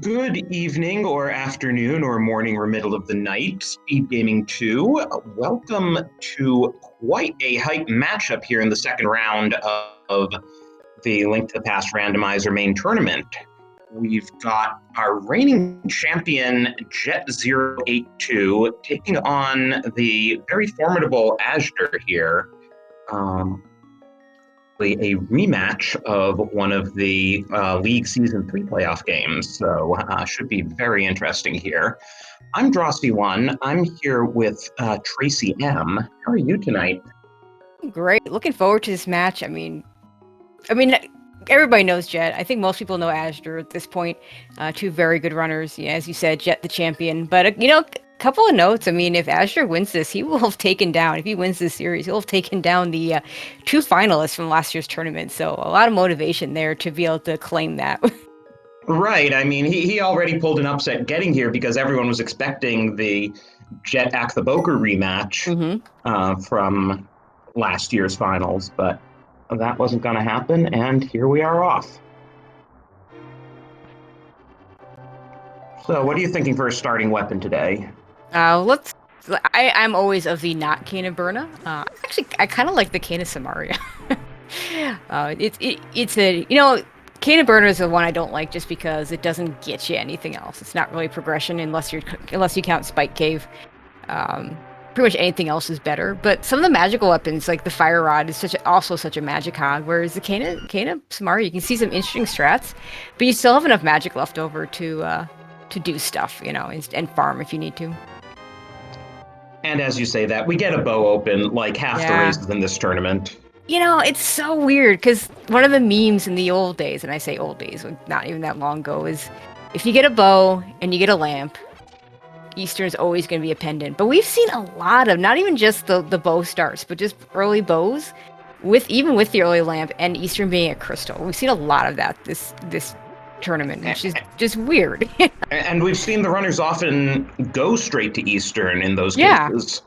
Good evening or afternoon or morning or middle of the night, SpeedGaming 2. Welcome to quite a hype matchup here in the second round of the Link to the Past Randomizer main tournament. We've got our reigning champion, Jet082, taking on the very formidable azder here. A rematch of one of the League Season 3 playoff games, so should be very interesting here. I'm Drosy1. I'm here with Tracy M. How are you tonight? Great. Looking forward to this match. I mean, everybody knows Jet. I think most people know azder at this point. Two very good runners. Yeah, as you said, Jet the champion. But, a couple of notes. I mean, if azder wins this, he will have taken down, if he wins this series, he'll have taken down the two finalists from last year's tournament. So a lot of motivation there to be able to claim that. Right. I mean, he already pulled an upset getting here because everyone was expecting the Jet Aktheboker rematch from last year's finals, but that wasn't going to happen, and here we are off. So what are you thinking for a starting weapon today? I'm always of the not Kana Burna. Actually, I kind of like the Kana Samaria. It's a, Kana Burner is the one I don't like just because it doesn't get you anything else. It's not really progression unless you count Spike Cave. Pretty much anything else is better. But some of the magical weapons, like the Fire Rod, is also such a magic hog. Whereas the Kana Samaria, you can see some interesting strats, but you still have enough magic left over to do stuff, and farm if you need to. And as you say that, we get a bow open like half the races in this tournament. It's so weird because one of the memes in the old days, and I say old days, not even that long ago, is if you get a bow and you get a lamp, Eastern's always going to be a pendant. But we've seen a lot of, not even just the bow starts, but just early bows, even with the early lamp and Eastern being a crystal. We've seen a lot of that this tournament, which is just weird. And we've seen the runners often go straight to Eastern in those cases.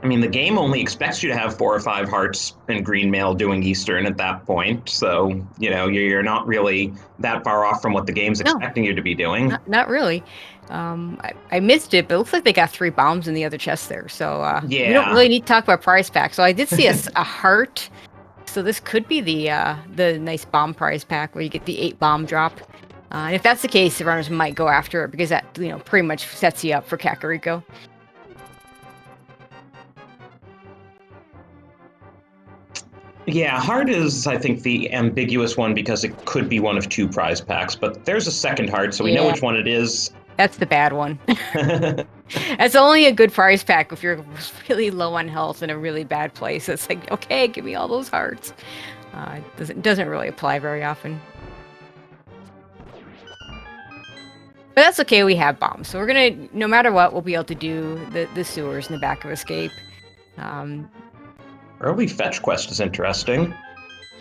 I mean, the game only expects you to have 4 or 5 hearts and green mail doing Eastern at that point. So, you're not really that far off from what the game's expecting you to be doing. Not really. I missed it, but it looks like they got 3 bombs in the other chest there. So we don't really need to talk about prize pack. So I did see a heart. So this could be the nice bomb prize pack where you get the 8 bomb drop. And if that's the case, the runners might go after it because that pretty much sets you up for Kakariko. Yeah, heart is, I think, the ambiguous one because it could be one of 2 prize packs, but there's a second heart, so we know which one it is. That's the bad one. That's only a good prize pack if you're really low on health in a really bad place. It's like, okay, give me all those hearts. It doesn't really apply very often. But that's okay, we have bombs. So we're gonna, no matter what, we'll be able to do the sewers in the back of Escape. Early fetch quest is interesting.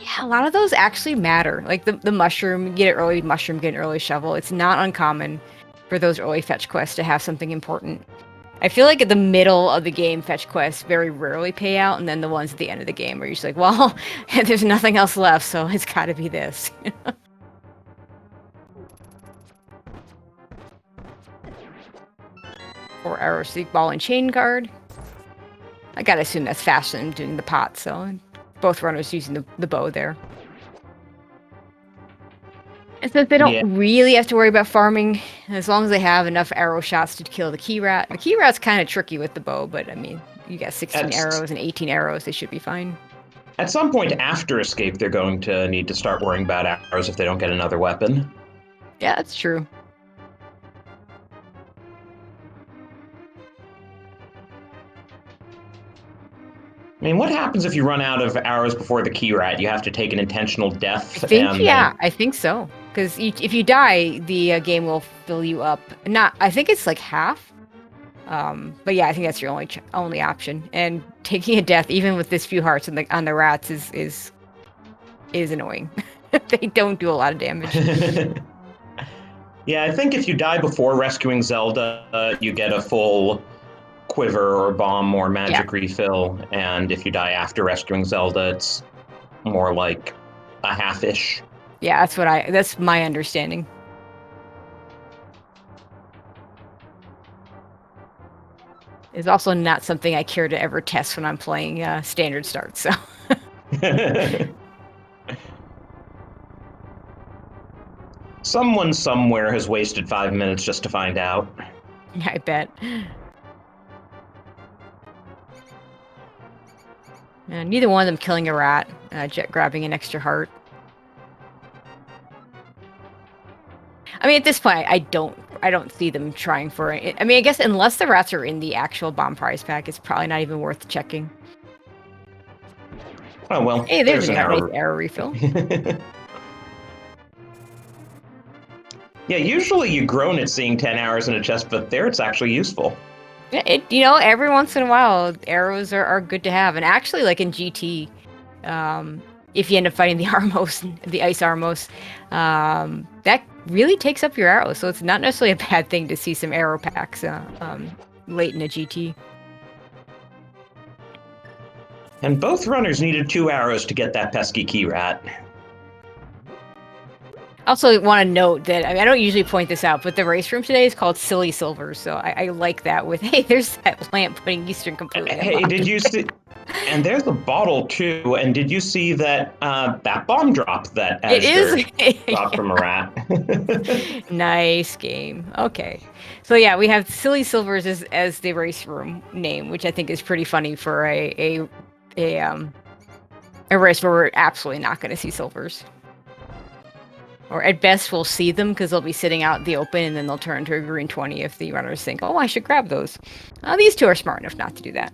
Yeah, a lot of those actually matter. Like the mushroom, get an early mushroom, get an early shovel. It's not uncommon for those early fetch quests to have something important. I feel like at the middle of the game, fetch quests very rarely pay out, and then the ones at the end of the game where you're just like, well, there's nothing else left, so it's gotta be this. Or arrow seek ball and chain guard. I gotta assume that's faster than doing the pot, so both runners using the bow there. And since they don't really have to worry about farming, as long as they have enough arrow shots to kill the key rat. The key rat's kind of tricky with the bow, but I mean, you got 16 arrows and 18 arrows, they should be fine. At some point after Escape, they're going to need to start worrying about arrows if they don't get another weapon. Yeah, that's true. I mean, what happens if you run out of arrows before the key rat? You have to take an intentional death? I think so. Because if you die, the game will fill you up. I think it's like half. But yeah, I think that's your only option. And taking a death, even with this few hearts on the rats, is annoying. They don't do a lot of damage. Yeah, I think if you die before rescuing Zelda, you get a full quiver or bomb or magic refill, and if you die after rescuing Zelda, it's more like a half-ish. Yeah, that's my understanding. It's also not something I care to ever test when I'm playing standard start, so. Someone somewhere has wasted 5 minutes just to find out. I bet. Neither one of them killing a rat. Jet grabbing an extra heart. I mean, at this point, I don't see them trying for it. I mean, I guess unless the rats are in the actual bomb prize pack, it's probably not even worth checking. Oh, well, Hey, there's a arrow. nice arrow refill. Yeah, usually you groan at seeing 10 arrows in a chest, but there it's actually useful. Yeah, every once in a while, arrows are good to have. And actually, like in GT, if you end up fighting the Armos, the Ice Armos, that really takes up your arrows. So it's not necessarily a bad thing to see some arrow packs late in a GT. And both runners needed 2 arrows to get that pesky key rat. Also, want to note that I don't usually point this out, but the race room today is called Silly Silvers, so I like that. With hey, there's that lamp putting Eastern completely. Hey, did you see? And there's a bottle too. And did you see that that bomb drop that azder dropped from a rat? Nice game. Okay, so yeah, we have Silly Silvers as the race room name, which I think is pretty funny for a race where we're absolutely not going to see silvers. Or at best, we'll see them because they'll be sitting out in the open, and then they'll turn to a green 20 if the runners think, oh, I should grab those. These two are smart enough not to do that.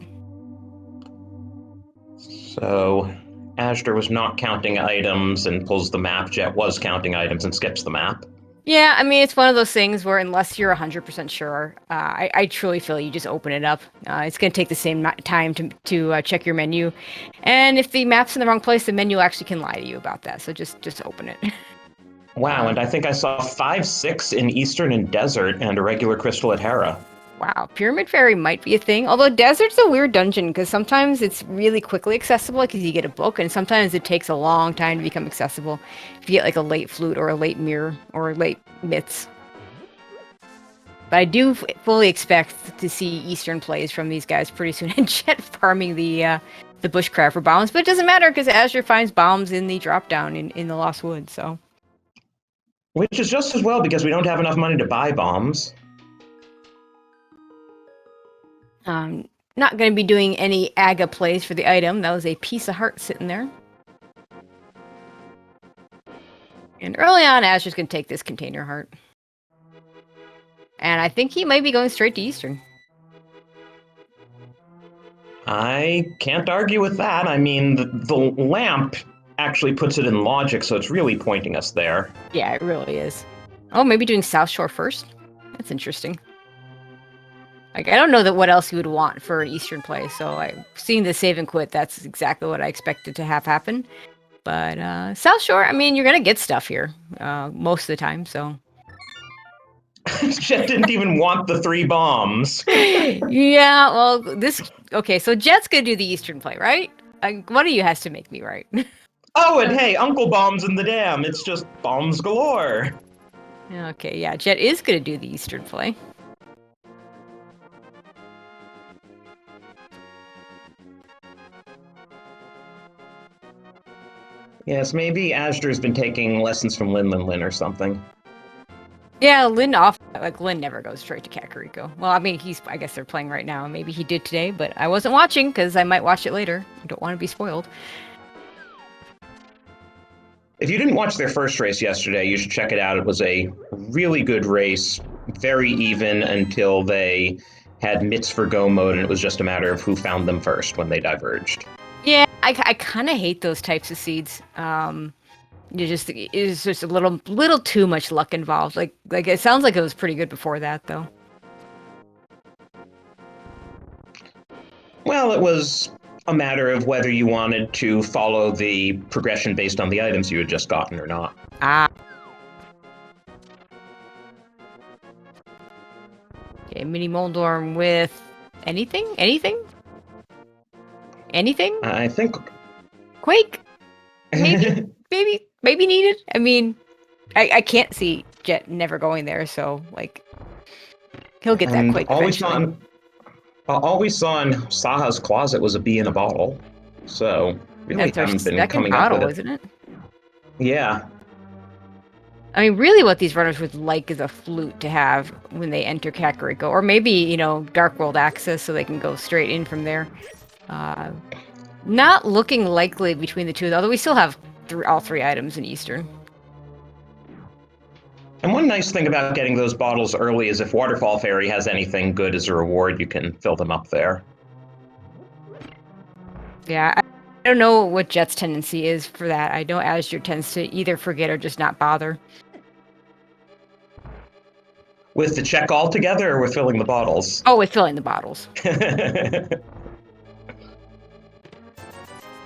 So, azder was not counting items and pulls the map. Jet was counting items and skips the map. Yeah, I mean, it's one of those things where unless you're 100% sure, I truly feel you just open it up. It's going to take the same time to check your menu. And if the map's in the wrong place, the menu actually can lie to you about that. So just open it. Wow, and I think I saw 5-6 in Eastern and Desert and a regular crystal at Hera. Wow, Pyramid Fairy might be a thing. Although Desert's a weird dungeon because sometimes it's really quickly accessible because you get a book, and sometimes it takes a long time to become accessible if you get like a late flute or a late mirror or late myths. But I do fully expect to see Eastern plays from these guys pretty soon, and Jet farming the bushcraft for bombs. But it doesn't matter because azder finds bombs in the drop down in the Lost Woods, so. Which is just as well because we don't have enough money to buy bombs. Not going to be doing any AGA plays for the item. That was a piece of heart sitting there. And early on, azder's going to take this container heart. And I think he might be going straight to Eastern. I can't argue with that. I mean, the lamp actually puts it in logic, so it's really pointing us there. Yeah, it really is. Oh, maybe doing South Shore first? That's interesting. Like, I don't know what else you would want for an Eastern play, so seeing the save and quit, that's exactly what I expected to have happen. But South Shore, I mean, you're going to get stuff here most of the time, so. Jet didn't even want the 3 bombs. Yeah, well, okay, so Jet's going to do the Eastern play, right? One of you has to make me right. Oh, and hey, Uncle Bomb's in the dam. It's just bombs galore. Okay, yeah, Jet is going to do the Eastern play. Yes, maybe azder's been taking lessons from Lin or something. Yeah, Lin never goes straight to Kakariko. Well, I mean, I guess they're playing right now. Maybe he did today, but I wasn't watching because I might watch it later. I don't want to be spoiled. If you didn't watch their first race yesterday, you should check it out. It was a really good race, very even until they had mitts for go mode, and it was just a matter of who found them first when they diverged. Yeah, I kind of hate those types of seeds. It's just a little too much luck involved. Like it sounds like it was pretty good before that, though. Well, it was a matter of whether you wanted to follow the progression based on the items you had just gotten or not. Ah. Okay, Mini Moldorm with anything? Anything? I think Quake. Maybe. maybe needed. I mean, I can't see Jet never going there, so like he'll get that And quake eventually. all we saw in Saha's closet was a bee in a bottle. So really That's our haven't been second coming up with bottle, it. isn't it? Yeah. I mean, really what these runners would like is a flute to have when they enter Kakariko. Or maybe, you know, Dark World access so they can go straight in from there. Not looking likely between the two, although we still have all three items in Eastern. And one nice thing about getting those bottles early is if Waterfall Fairy has anything good as a reward, you can fill them up there. Yeah, I don't know what Jet's tendency is for that. I know Azure tends to either forget or just not bother. With the check altogether or with filling the bottles? Oh, with filling the bottles.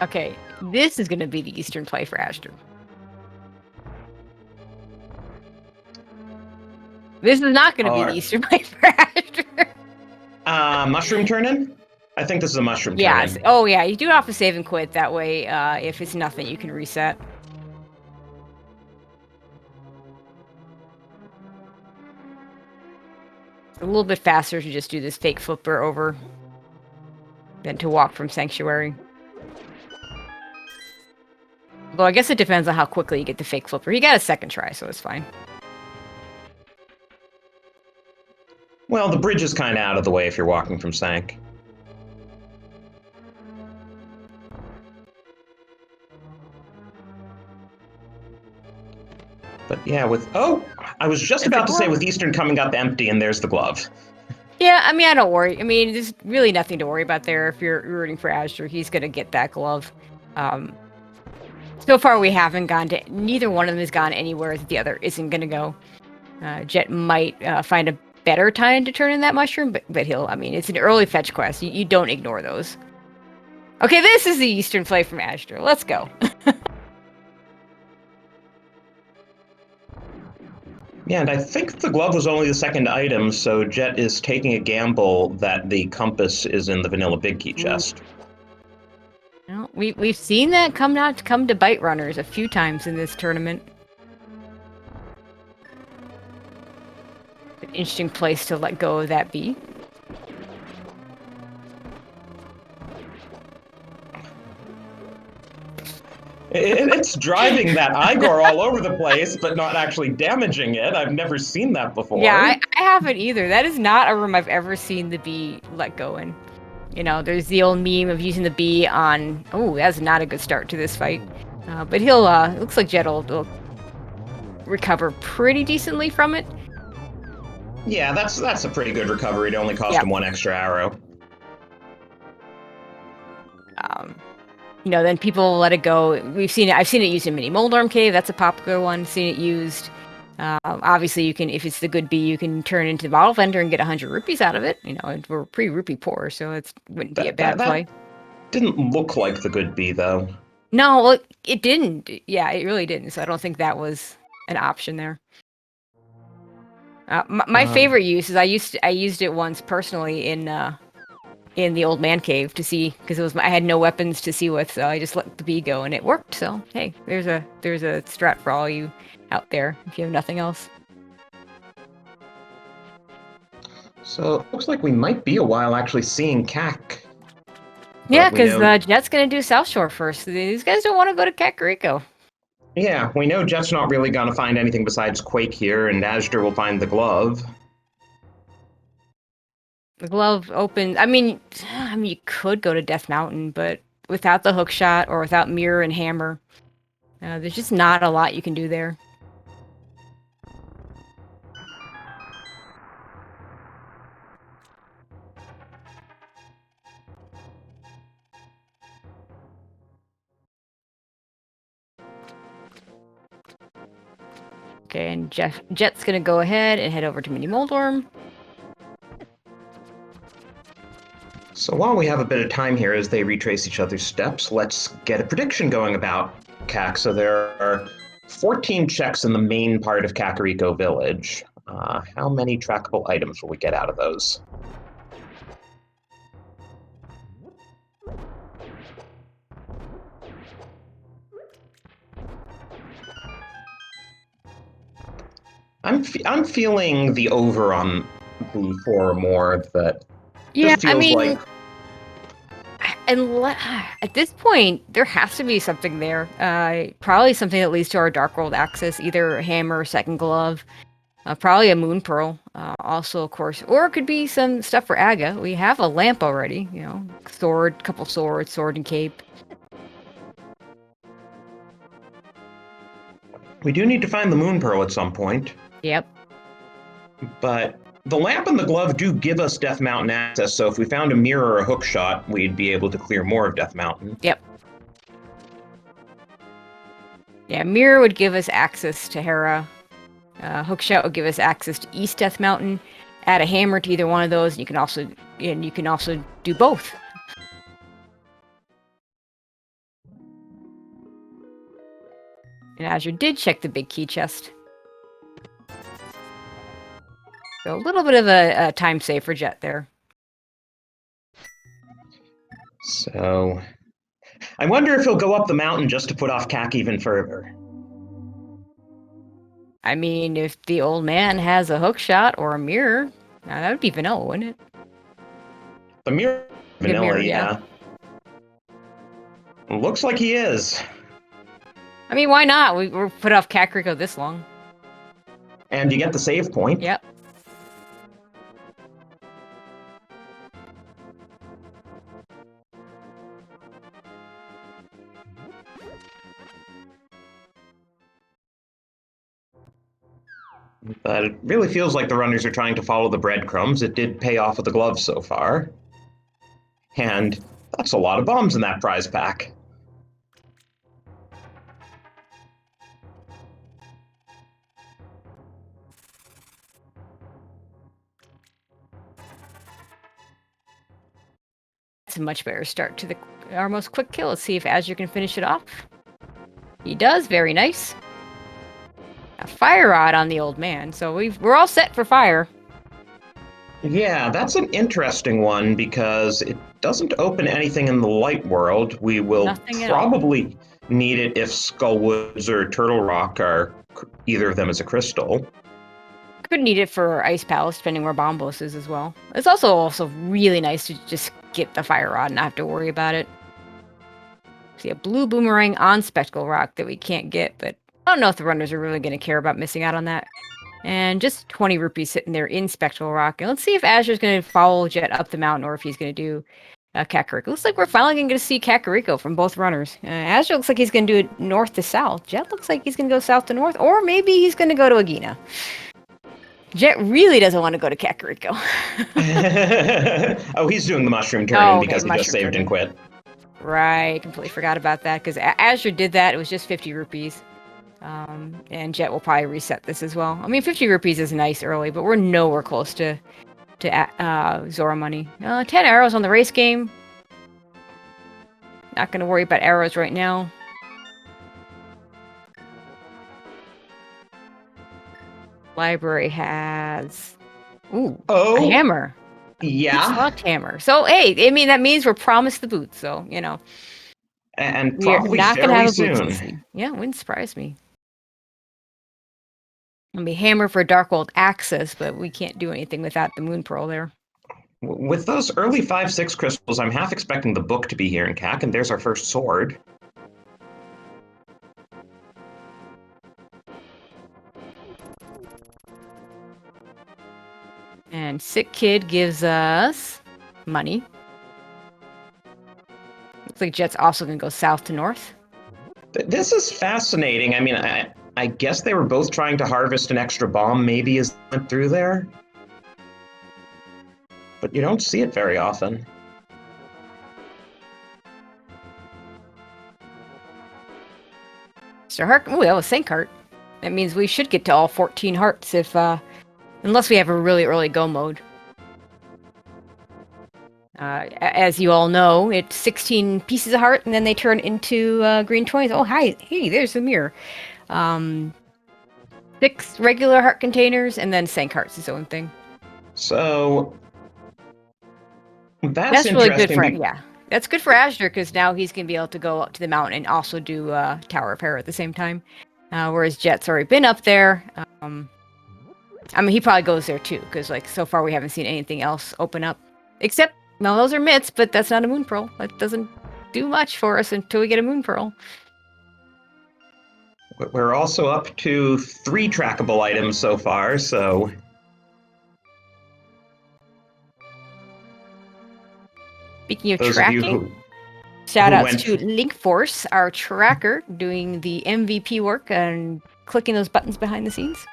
Okay, this is going to be the Eastern play for Azure. This is not going to be the Eastern play for Azure. Mushroom turn-in? I think this is a mushroom yes. turn-in. Oh, yeah, you do have to save and quit. That way, if it's nothing, you can reset. A little bit faster to just do this fake flipper over than to walk from Sanctuary. Though I guess it depends on how quickly you get the fake flipper. He got a second try, so it's fine. Well, the bridge is kind of out of the way if you're walking from Sank. But yeah, with... Oh! I was just about to say with Eastern coming up empty, and there's the glove. Yeah, I mean, I don't worry. I mean, there's really nothing to worry about there. If you're rooting for Azure, he's going to get that glove. So far, we haven't gone to... Neither one of them has gone anywhere that the other isn't going to go. Jet might find a better time to turn in that mushroom, but he'll... I mean, it's an early fetch quest. You don't ignore those. Okay, this is the Eastern play from Azure. Let's go. Yeah, and I think the glove was only the second item, so Jet is taking a gamble that the compass is in the vanilla big key chest. Well, we've seen that come to bite runners a few times in this tournament. An interesting place to let go of that bee. It's driving that Igor all over the place, but not actually damaging it. I've never seen that before. Yeah, I haven't either. That is not a room I've ever seen the bee let go in. You know, there's the old meme of using the bee on... Oh, that's not a good start to this fight. But he'll... looks like Jet will recover pretty decently from it. Yeah, that's a pretty good recovery. It only cost him one extra arrow. You know, then people let it go. I've seen it used in Mini Moldarm Cave. That's a popular one. Seen it used. Obviously, you can, if it's the good bee, you can turn into the bottle vendor and get 100 rupees out of it. You know, we're pretty rupee poor, so it wouldn't be a bad play. Didn't look like the good bee, though. No, well, it didn't. Yeah, it really didn't. So I don't think that was an option there. My favorite use is I used it once personally in the old man cave to see, because I had no weapons to see with, so I just let the bee go and it worked. So hey, there's a strat for all you out there if you have nothing else. So it looks like we might be a while actually seeing Kak. Yeah, because Jet's gonna do South Shore first. These guys don't want to go to Kakariko. Yeah, we know Jet's not really gonna find anything besides Quake here, and Azder will find the glove. The glove opens. I mean, you could go to Death Mountain, but without the hook shot or without mirror and hammer, there's just not a lot you can do there. Okay, and Jet's gonna go ahead and head over to Mini Moldarm. So while we have a bit of time here as they retrace each other's steps, let's get a prediction going about Kak. So there are 14 checks in the main part of Kakariko Village. How many trackable items will we get out of those? I'm feeling the over on the 4 or more. That Yeah, just feels like. and at this point, there has to be something there. Probably something that leads to our Dark World access, either a hammer, second glove, probably a moon pearl. Also, of course, or it could be some stuff for Aga. We have a lamp already. You know, sword, couple swords, sword and cape. We do need to find the moon pearl at some point. Yep. But the lamp and the glove do give us Death Mountain access, so if we found a mirror or a hook shot, we'd be able to clear more of Death Mountain. Yep. Yeah, mirror would give us access to Hera. Hookshot would give us access to East Death Mountain. Add a hammer to either one of those, and you can also do both. And Azure did check the big key chest. So a little bit of a time save for Jet there. So I wonder if he'll go up the mountain just to put off CAC even further. I mean, if the old man has a hook shot or a mirror, that would be vanilla, wouldn't it? The mirror, vanilla, mirror, yeah. Looks like he is. I mean, why not? We're put off Kakariko this long. And you get the save point. Yep. But it really feels like the runners are trying to follow the breadcrumbs. It did pay off with the gloves so far. And that's a lot of bombs in that prize pack. It's a much better start to our most quick kill. Let's see if Azure can finish it off. He does. Very nice. A fire rod on the old man, so we're all set for fire. Yeah, that's an interesting one because it doesn't open anything in the light world. We will probably need it if Skullwoods or Turtle Rock are either of them is a crystal. Could need it for Ice Palace, depending where Bombos is as well. It's also really nice to just get the fire rod and not have to worry about it. See a blue boomerang on Spectacle Rock that we can't get, but I don't know if the runners are really going to care about missing out on that. And just 20 rupees sitting there in Spectral Rock. And let's see if Azure's going to follow Jet up the mountain or if he's going to do Kakariko. Looks like we're finally going to see Kakariko from both runners. Azure looks like he's going to do it north to south. Jet looks like he's going to go south to north. Or maybe he's going to go to Agina. Jet really doesn't want to go to Kakariko. Oh, he's doing the mushroom turning because he just saved and quit. Right, completely forgot about that because Azure did that. It was just 50 rupees. And Jet will probably reset this as well. I mean, 50 rupees is nice early, but we're nowhere close to Zora money. 10 arrows on the race game. Not going to worry about arrows right now. Library has a hammer. Yeah. Slot hammer. So, hey, I mean, that means we're promised the boots, so, you know. And probably not going to have a soon. boots season. Yeah, wouldn't surprise me. It'll be hammer for Dark World access, but we can't do anything without the Moon Pearl there. With those early 5-6 crystals, I'm half expecting the book to be here in CAC, and there's our first sword. And Sick Kid gives us money. Looks like Jet's also going to go south to north. This is fascinating. I mean, I guess they were both trying to harvest an extra bomb maybe as they went through there. But you don't see it very often. Mr. Heart. Oh, that was Sank Heart. That means we should get to all 14 hearts if, unless we have a really early go mode. As you all know, it's 16 pieces of heart, and then they turn into green 20s. Oh, hi. Hey, there's the mirror. 6 regular heart containers, and then Sank Heart's its own thing. So that's really good for that's good for Azure because now he's gonna be able to go up to the mountain and also do Tower of Hera at the same time. Whereas Jet's already been up there. I mean, he probably goes there too, because like so far we haven't seen anything else open up. Except, no, those are myths, but that's not a moon pearl. That doesn't do much for us until we get a moon pearl. We're also up to 3 trackable items so far, so... Speaking of Those tracking, shout outs to Link Force, our tracker, doing the MVP work and clicking those buttons behind the scenes.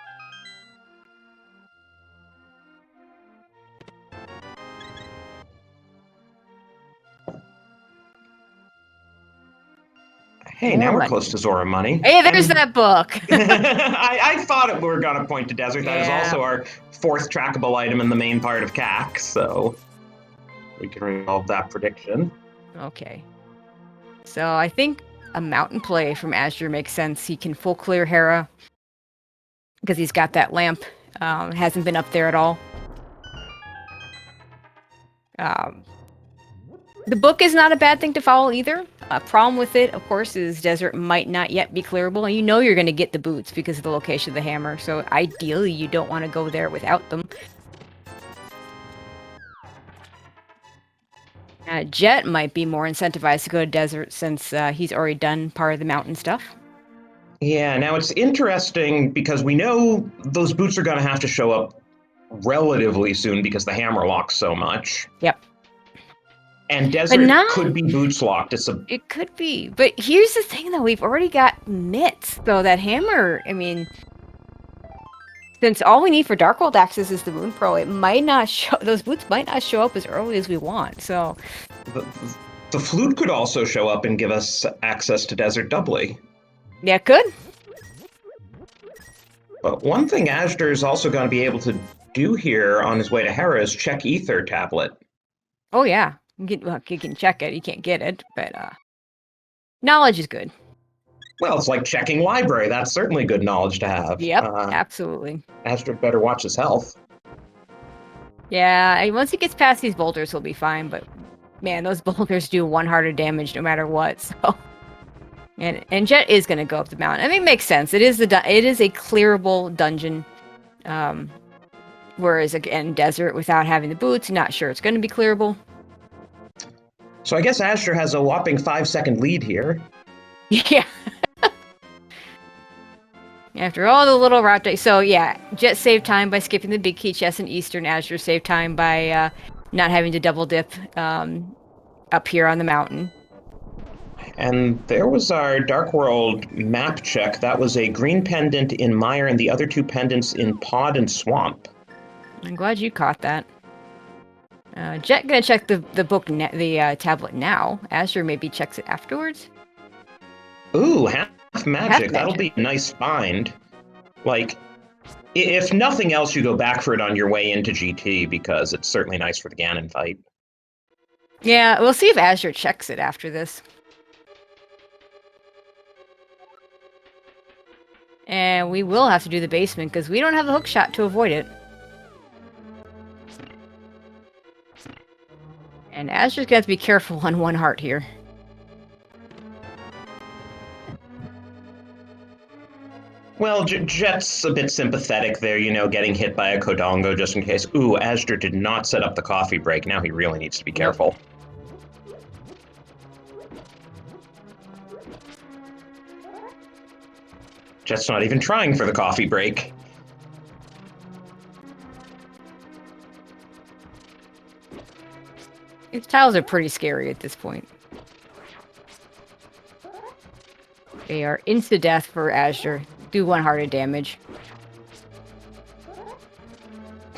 Hey, now we're close to Zora money. Hey, there's that book. I thought we were going to point to Desert. That is also our 4th trackable item in the main part of CAC, so we can resolve that prediction. Okay. So I think a mountain play from azder makes sense. He can full clear Hera because he's got that lamp. Hasn't been up there at all. The book is not a bad thing to follow either. Problem with it, of course, is desert might not yet be clearable, and you know you're going to get the boots because of the location of the hammer, so ideally you don't want to go there without them. Jet might be more incentivized to go to desert since he's already done part of the mountain stuff. Yeah, now it's interesting because we know those boots are going to have to show up relatively soon because the hammer locks so much. Yep. And desert could be boots locked. It could be. But here's the thing, though. We've already got mitts, though. That hammer, I mean... Since all we need for Darkworld access is the Moon Pearl, it might not show... Those boots might not show up as early as we want, so... The flute could also show up and give us access to desert doubly. Yeah, it could. But one thing azder is also going to be able to do here on his way to Hera is check Ether tablet. Oh, yeah. You can check it. You can't get it, but knowledge is good. Well, it's like checking library. That's certainly good knowledge to have. Yep, absolutely. azder better watch his health. Yeah, once he gets past these boulders, he'll be fine, but man, those boulders do 1 heart of damage no matter what, so... And Jet is going to go up the mountain. I mean, it makes sense. It is a clearable dungeon. Whereas, again, desert without having the boots, not sure it's going to be clearable. So I guess azder has a whopping 5-second lead here. Yeah. After all the little route... So, yeah, Jet saved time by skipping the big key chest in Eastern. azder saved time by not having to double dip up here on the mountain. And there was our Dark World map check. That was a green pendant in Mire and the other 2 pendants in Pod and Swamp. I'm glad you caught that. Jet gonna check the book, the tablet now. azder maybe checks it afterwards. Ooh, half magic. That'll be a nice find. Like, if nothing else, you go back for it on your way into GT because it's certainly nice for the Ganon fight. Yeah, we'll see if azder checks it after this. And we will have to do the basement because we don't have the hook shot to avoid it. And azder's got to be careful on 1 heart here. Well, Jet's a bit sympathetic there, you know, getting hit by a Kodongo just in case. Ooh, azder did not set up the coffee break. Now he really needs to be careful. Jet's not even trying for the coffee break. These tiles are pretty scary at this point. They are insta-death for azder. Do 1 heart of damage.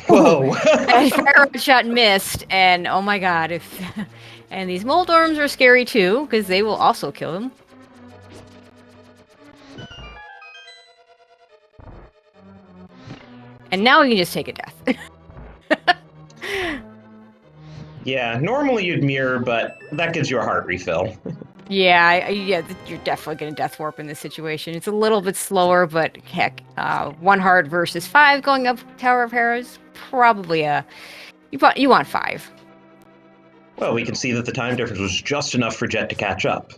Whoa! Fire shot missed, and oh my god, and these Moldorms are scary too, because they will also kill him. And now we can just take a death. Yeah, normally you'd mirror, but that gives you a heart refill. Yeah, you're definitely going to death warp in this situation. It's a little bit slower, but heck, 1 heart versus 5 going up Tower of Hera is probably you want 5. Well, we can see that the time difference was just enough for Jet to catch up.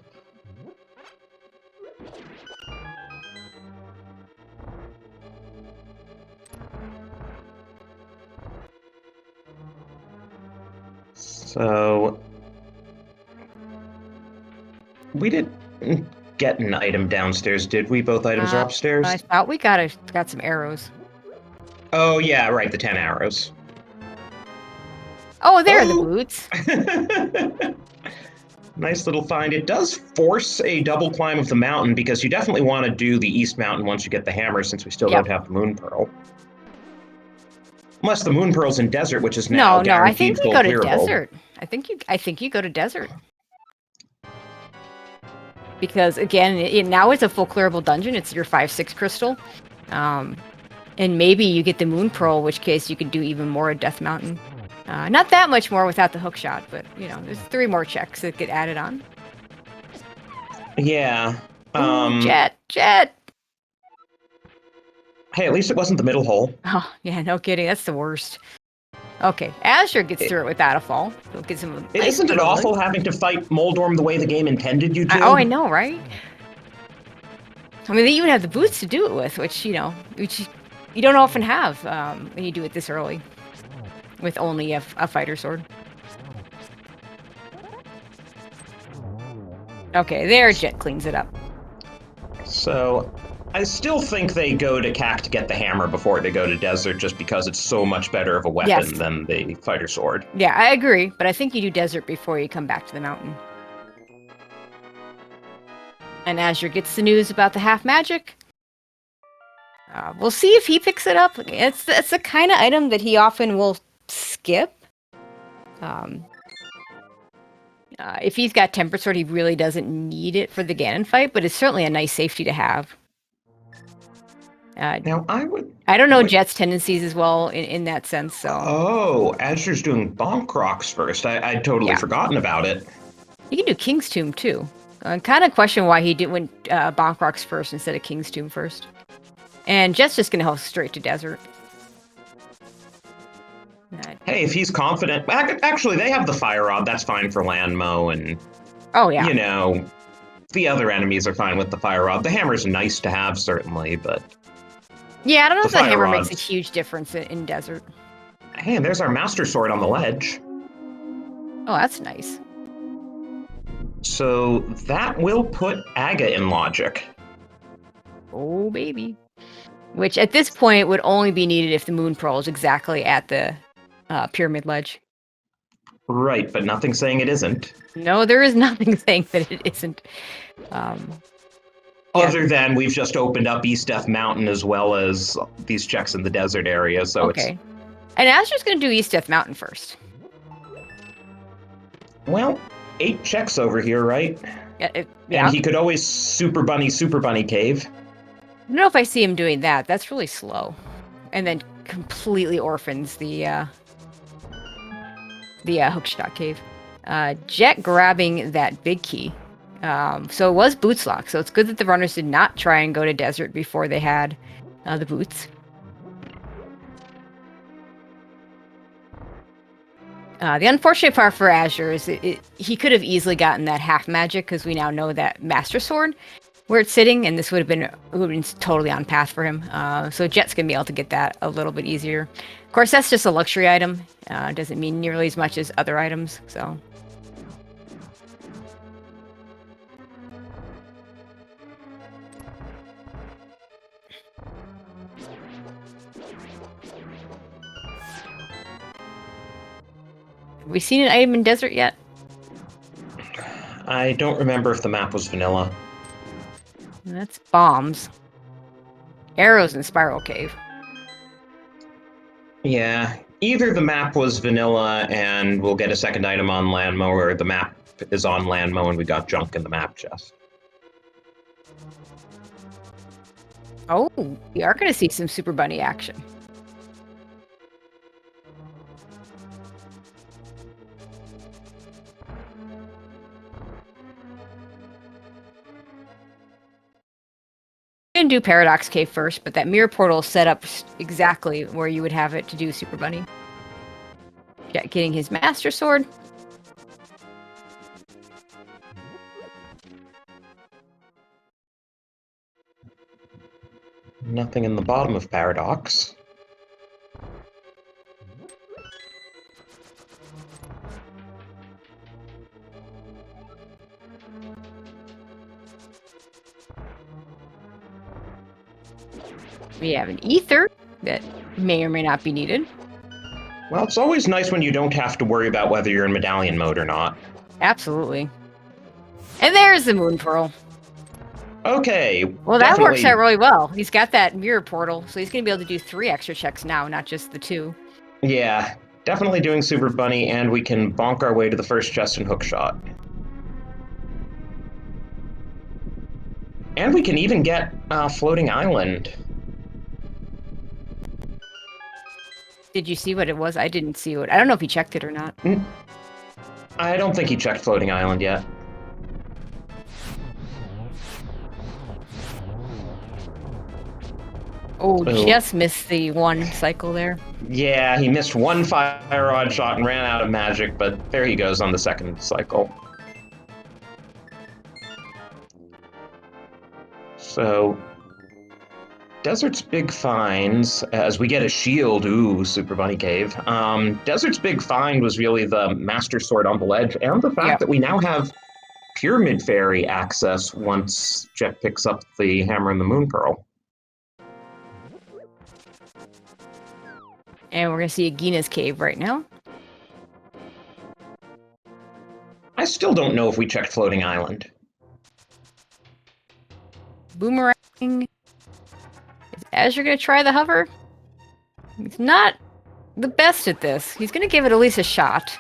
So we didn't get an item downstairs, did we? Both items are upstairs? I thought we got some arrows. Oh, yeah, right, the 10 arrows. Oh, there are the boots. Nice little find. It does force a double climb of the mountain because you definitely want to do the East Mountain once you get the hammer, since we still don't have the Moon Pearl. Unless the Moon Pearl's in Desert, which is now guaranteed full clearable. No, I think you go to Desert. I think you go to Desert. Because again, now it's a full clearable dungeon. It's your 5/6 crystal. And maybe you get the Moon Pearl, in which case you can do even more at Death Mountain. Not that much more without the hook shot, but, you know, there's 3 more checks that get added on. Yeah. Ooh, Jet! Hey, at least it wasn't the middle hole. Oh, yeah, no kidding. That's the worst. Okay, Azder gets through it without a fall. So it gives him a nice Isn't it awful having to fight Moldorm the way the game intended you to? I know, right? I mean, they even have the boots to do it with, which you don't often have when you do it this early. With only a fighter sword. Okay, there, Jet cleans it up. So, I still think they go to CAC to get the hammer before they go to Desert, just because it's so much better of a weapon than the fighter sword. Yeah, I agree, but I think you do Desert before you come back to the mountain. And Azure gets the news about the half magic. We'll see if he picks it up. It's the kind of item that he often will skip. If he's got Temper Sword, he really doesn't need it for the Ganon fight, but it's certainly a nice safety to have. Now, I don't know Jet's tendencies as well in that sense, so... Oh, Azure's doing Bonk Rocks first. I'd totally forgotten about it. You can do King's Tomb, too. I kind of question why he went Bonk Rocks first instead of King's Tomb first. And Jet's just going to head straight to Desert. Hey, if he's confident... Actually, they have the Fire Rod. That's fine for Landmo, and... Oh, yeah. You know, the other enemies are fine with the Fire Rod. The hammer's nice to have, certainly, but... Yeah, I don't know if the hammer makes a huge difference in Desert. Hey, and there's our Master Sword on the ledge. Oh, that's nice. So that will put Aga in logic. Oh, baby. Which, at this point, would only be needed if the Moon Pearl is exactly at the pyramid ledge. Right, but nothing's saying it isn't. No, there is nothing saying that it isn't. Other than we've just opened up East Death Mountain as well as these checks in the desert area, so it's... And Azur's going to do East Death Mountain first. Well, 8 checks over here, right? Yeah. And he could always Super Bunny Cave. I don't know if I see him doing that. That's really slow. And then completely orphans the Hookshot Cave. Jet grabbing that big key. So it was Boots Lock, so it's good that the runners did not try and go to Desert before they had the boots. The unfortunate part for Azure is he could have easily gotten that half magic, because we now know that Master Sword, where it's sitting, and this would have been totally on path for him. So Jet's going to be able to get that a little bit easier. Of course, that's just a luxury item. Doesn't mean nearly as much as other items, so... Have we seen an item in Desert yet? I don't remember if the map was vanilla. That's bombs. Arrows in Spiral Cave. Yeah, either the map was vanilla and we'll get a second item on Landmo, or the map is on Landmo and we got junk in the map chest. Oh, we are going to see some Super Bunny action. Do Paradox Cave first, but that mirror portal is set up exactly where you would have it to do Super Bunny. Getting his Master Sword. Nothing in the bottom of Paradox. We have an ether that may or may not be needed. Well, it's always nice when you don't have to worry about whether you're in medallion mode or not. Absolutely. And there's the moon pearl. Okay. Well, that works out really well. He's got that mirror portal, so he's going to be able to do 3 extra checks now, not just the 2. Yeah, definitely doing Super Bunny, and we can bonk our way to the first chest and hook shot. And we can even get Floating Island. Did you see what it was? I didn't see it. I don't know if he checked it or not. I don't think he checked Floating Island yet. Oh, just missed the 1 cycle there. Yeah, he missed 1 fire rod shot and ran out of magic, but there he goes on the 2nd cycle. So, Desert's big finds, as we get a shield, ooh, Super Bunny Cave. Desert's big find was really the Master Sword on the ledge, and the fact that we now have Pyramid Fairy access once Jet picks up the Hammer and the Moon Pearl. And we're going to see Agina's cave right now. I still don't know if we checked Floating Island. Boomerang. Is Azure going to try the hover? He's not the best at this. He's going to give it at least a shot.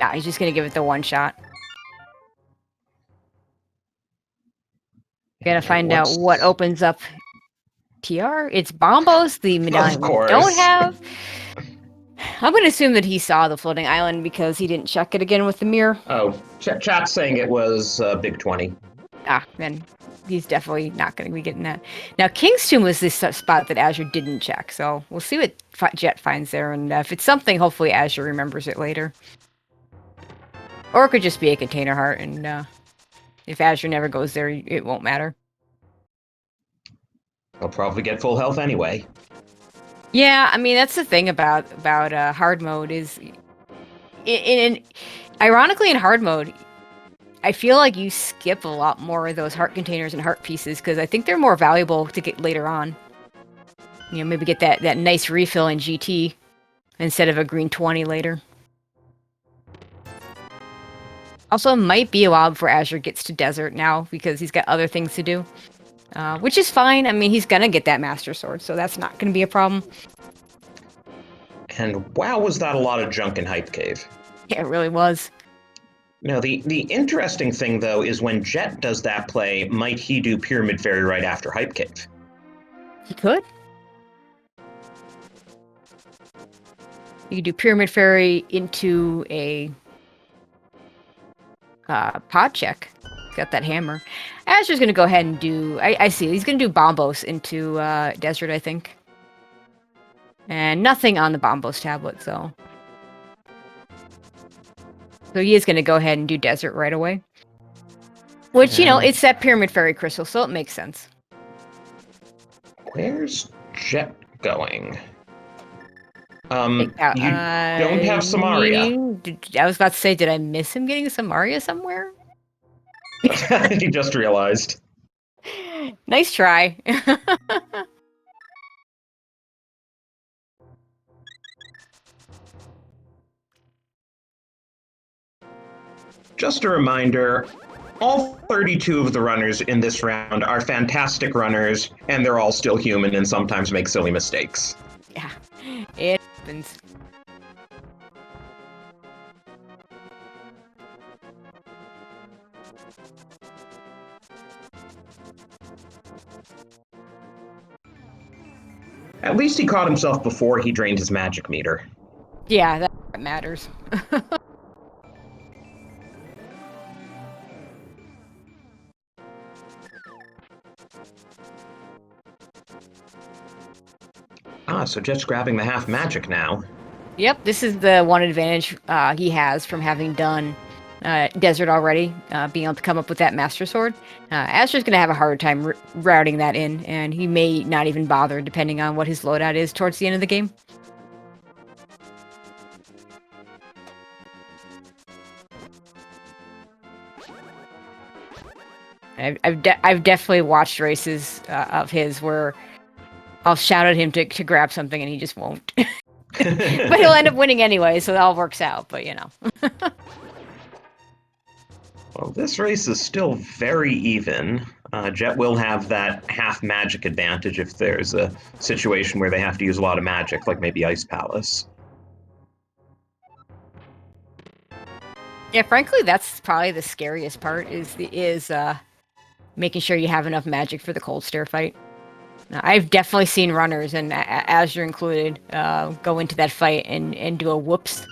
Nah, he's just going to give it the 1 shot. Gotta find out what opens up TR. It's Bombos, the medallion we don't have. I'm going to assume that he saw the floating island because he didn't check it again with the mirror. Oh, chat's saying it was Big 20. Ah, then he's definitely not going to be getting that. Now, King's Tomb was this spot that Azure didn't check, so we'll see what Jet finds there, and if it's something, hopefully Azure remembers it later. Or it could just be a container heart, and if Azure never goes there, it won't matter. He'll probably get full health anyway. Yeah, I mean, that's the thing about hard mode is, ironically, in hard mode, I feel like you skip a lot more of those heart containers and heart pieces because I think they're more valuable to get later on. You know, maybe get that nice refill in GT instead of a green 20 later. Also, might be a while before Azure gets to Desert now because he's got other things to do. Which is fine. I mean, he's gonna get that Master Sword, so that's not gonna be a problem. And wow, was that a lot of junk in Hype Cave. Yeah, it really was. No, the interesting thing, though, is when Jet does that play, might he do Pyramid Fairy right after Hype Cave? He could. You could do Pyramid Fairy into a pod check. He's got that hammer. Azure's going to go ahead and do... I see. He's going to do Bombos into Desert, I think. And nothing on the Bombos tablet, so... So he is going to go ahead and do Desert right away. Which, you know, it's that Pyramid Fairy crystal, so it makes sense. Where's Jet going? You don't have Samaria. I was about to say, did I miss him getting Samaria somewhere? He just realized. Nice try. Just a reminder, all 32 of the runners in this round are fantastic runners, and they're all still human and sometimes make silly mistakes. Yeah, it happens. At least he caught himself before he drained his magic meter. Yeah, that matters. So Jet's grabbing the half magic now. Yep, this is the one advantage he has from having done Desert already, being able to come up with that Master Sword. Azure's going to have a hard time routing that in, and he may not even bother depending on what his loadout is towards the end of the game. I've definitely watched races of his where I'll shout at him to grab something and he just won't. But he'll end up winning anyway, so it all works out. But you know. Well, this race is still very even. Jet will have that half magic advantage if there's a situation where they have to use a lot of magic, like maybe Ice Palace. Yeah, frankly, that's probably the scariest part is making sure you have enough magic for the cold stare fight. Now, I've definitely seen runners, and azder included, go into that fight and do a whoops.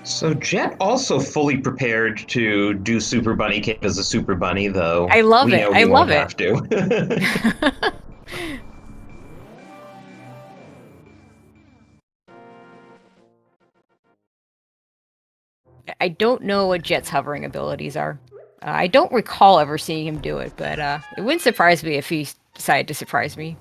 So Jet also fully prepared to do Super Bunny Cave as a Super Bunny, though. I love we it. know I he love won't it. have to. I don't know what Jet's hovering abilities are. I don't recall ever seeing him do it, but it wouldn't surprise me if he decided to surprise me.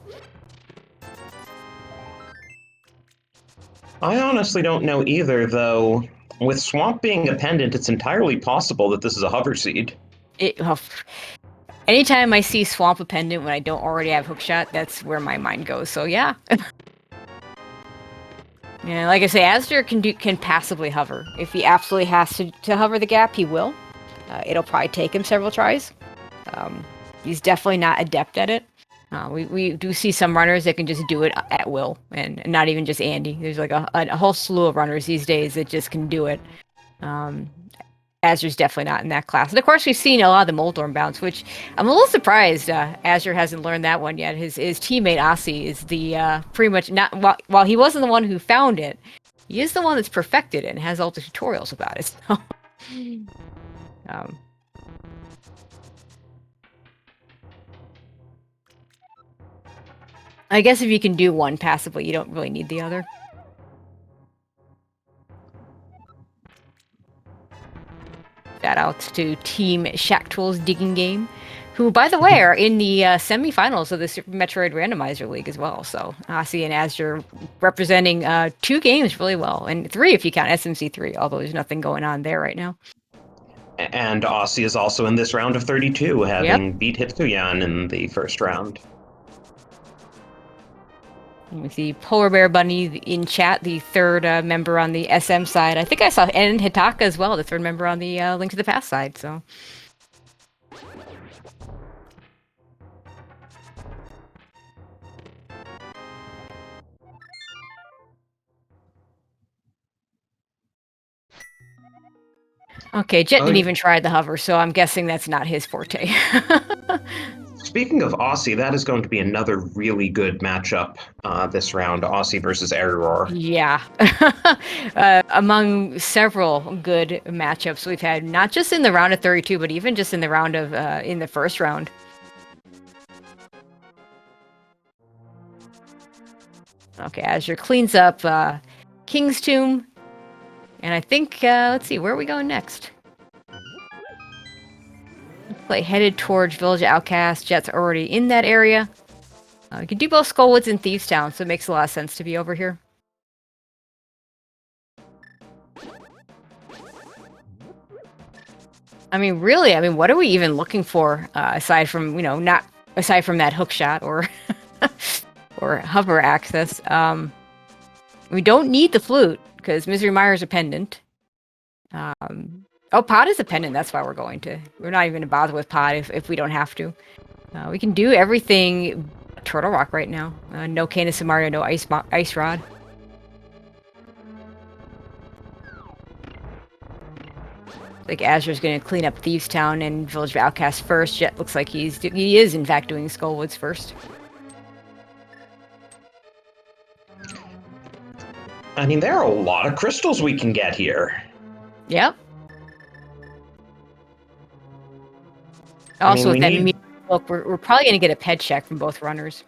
I honestly don't know either, though. With Swamp being a pendant, it's entirely possible that this is a hover seed. Anytime I see Swamp a pendant when I don't already have hookshot, that's where my mind goes. So yeah. Yeah, like I say, azder can passively hover. If he absolutely has to hover the gap, he will. It'll probably take him several tries. He's definitely not adept at it. We do see some runners that can just do it at will, and not even just Andy. There's like a whole slew of runners these days that just can do it. azder's definitely not in that class. And of course, we've seen a lot of the Moldorm bounce, which I'm a little surprised azder hasn't learned that one yet. His teammate Aussie is the pretty much not while he wasn't the one who found it, he is the one that's perfected it and has all the tutorials about it. So, I guess if you can do one passively, you don't really need the other. Shout out to Team Shacktool's Digging Game, who, by the way, are in the semifinals of the Super Metroid Randomizer League as well. So Aussie and azder representing 2 games really well, and 3 if you count SMC3, although there's nothing going on there right now. And Aussie is also in this round of 32, having beat Hitsuyan in the first round. With the Polar Bear Bunny in chat, the third member on the SM side. I think I saw, and Hitaka as well, the third member on the Link to the Past side, so. Okay, Jet didn't even try the hover, so I'm guessing that's not his forte. Speaking of Aussie, that is going to be another really good matchup this round, Aussie versus Error. Yeah. Among several good matchups we've had, not just in the round of 32, but even just in the round of, in the first round. Okay, azder cleans up King's Tomb. And I think, let's see, where are we going next? Like headed towards Village Outcast. Jet's already in that area. We can do both Skullwoods and Thieves Town, so it makes a lot of sense to be over here. I mean, really, what are we even looking for aside from, not aside from that hook shot or or hover access? We don't need the flute because Misery Mire's a pendant. Oh, pod is a pendant. That's why we're going to. We're not even going to bother with pod if we don't have to. We can do everything Turtle Rock right now. No Canis and Mario, no Ice Rod. Like azder's going to clean up Thieves Town and Village of Outcasts first. Jet looks like he is in fact doing Skullwoods first. I mean, there are a lot of crystals we can get here. Yep. Also, with that look, we're probably going to get a ped check from both runners.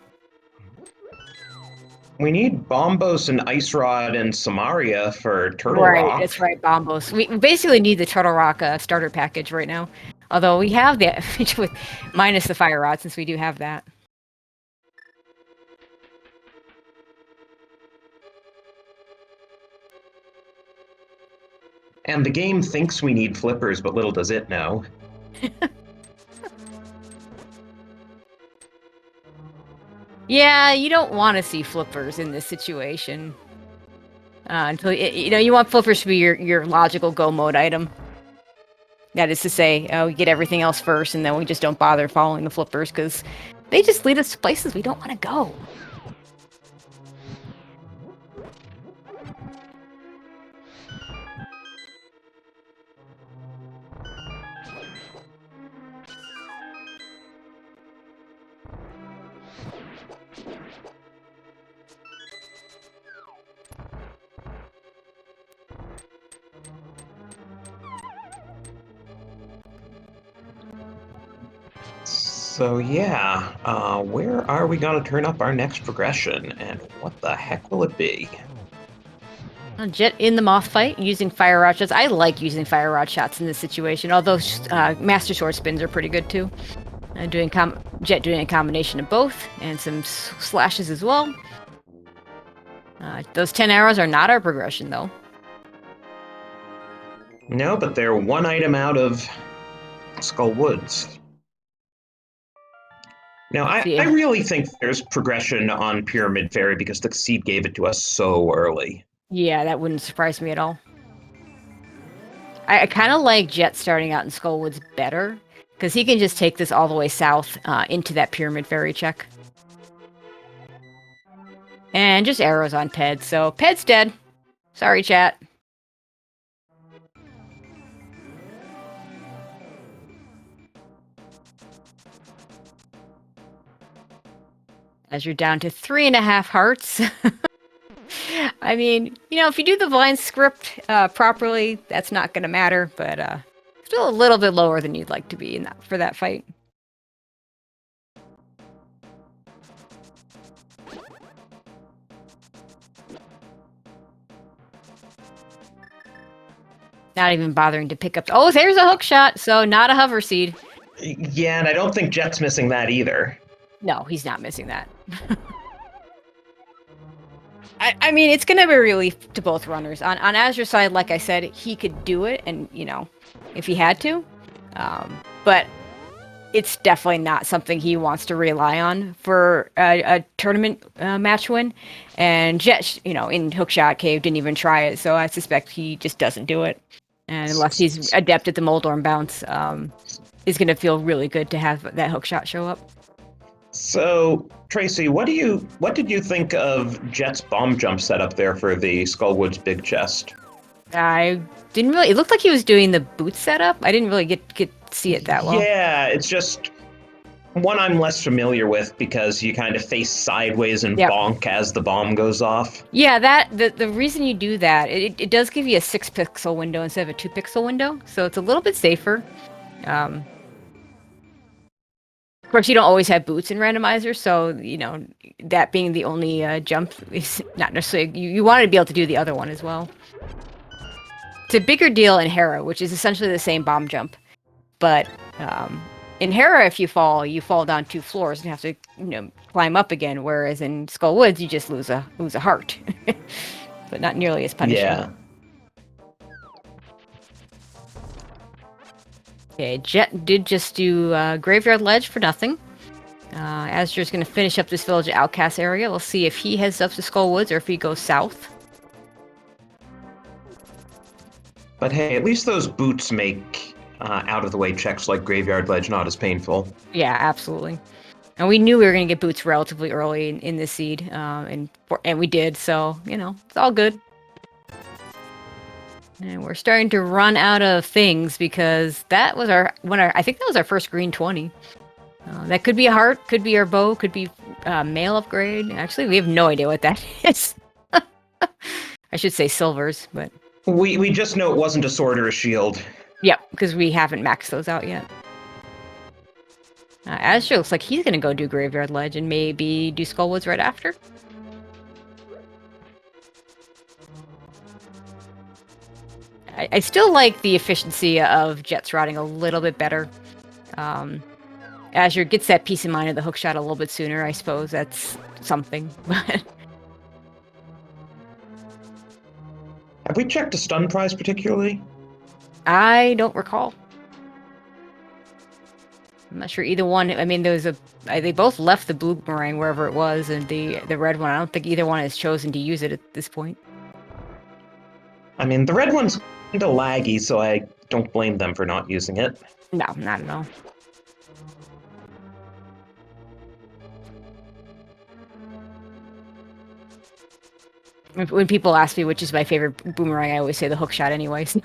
We need Bombos and Ice Rod and Samaria for Turtle Rock. Right, that's right, Bombos. We basically need the Turtle Rock starter package right now. Although we have the with minus the Fire Rod, since we do have that. And the game thinks we need flippers, but little does it know. Yeah, you don't want to see flippers in this situation. Until you want flippers to be your logical go mode item. That is to say, we get everything else first, and then we just don't bother following the flippers because they just lead us to places we don't want to go. So yeah, where are we going to turn up our next progression, and what the heck will it be? Jet in the moth fight using fire rod shots. I like using fire rod shots in this situation, although master sword spins are pretty good too. Jet doing a combination of both, and some slashes as well. Those 10 arrows are not our progression though. No, but they're one item out of Skull Woods. Now, I really think there's progression on Pyramid Fairy because the seed gave it to us so early. Yeah, that wouldn't surprise me at all. I kind of like Jet starting out in Skullwoods better, because he can just take this all the way south into that Pyramid Fairy check. And just arrows on Ped, so Ped's dead. Sorry, chat. As you're down to 3.5 hearts. I mean, if you do the blind script properly, that's not going to matter, but still a little bit lower than you'd like to be for that fight. Not even bothering to pick up. Oh, there's a hook shot, so not a hover seed. Yeah, and I don't think Jet's missing that either. No, he's not missing that. I mean, it's going to be a relief to both runners. On Azder's side, like I said, he could do it, and, if he had to. But it's definitely not something he wants to rely on for a tournament match win. And Jet, in Hookshot Cave, didn't even try it, so I suspect he just doesn't do it. And unless he's adept at the Moldorm bounce, it's going to feel really good to have that hookshot show up. So, Tracy, what did you think of Jet's bomb jump setup there for the Skullwoods big chest? I didn't really. It looked like he was doing the boot setup. I didn't really get to see it that well. Yeah, it's just one I'm less familiar with because you kind of face sideways and bonk as the bomb goes off. Yeah, the reason you do that, it does give you a 6-pixel window instead of a 2-pixel window, so it's a little bit safer. Of course, you don't always have boots in Randomizer, so, that being the only jump is not necessarily... You want to be able to do the other one as well. It's a bigger deal in Hera, which is essentially the same bomb jump. But in Hera, if you fall down 2 floors and have to, climb up again, whereas in Skull Woods, you just lose a heart. But not nearly as punishing. Yeah. Okay, Jet did just do Graveyard Ledge for nothing. Azder's going to finish up this Village Outcast area. We'll see if he heads up to Skull Woods or if he goes south. But hey, at least those boots make out-of-the-way checks like Graveyard Ledge not as painful. Yeah, absolutely. And we knew we were going to get boots relatively early in this seed, and we did, so, it's all good. And we're starting to run out of things because that was I think that was our first green 20. That could be a heart, could be our bow, could be mail upgrade. Actually, we have no idea what that is. I should say silvers, but... We just know it wasn't a sword or a shield. Yep, because we haven't maxed those out yet. Azure looks like he's going to go do Graveyard Ledge and maybe do Skullwoods right after. I still like the efficiency of Jet's routing a little bit better. Azure gets that peace of mind of the hookshot a little bit sooner, I suppose. That's something. Have we checked a stun prize particularly? I don't recall. I'm not sure either one. I mean, they both left the blue boomerang wherever it was, and the red one. I don't think either one has chosen to use it at this point. I mean, the red one's kind of laggy, so I don't blame them for not using it. No, not at all. When people ask me which is my favorite boomerang, I always say the hook shot anyway. So.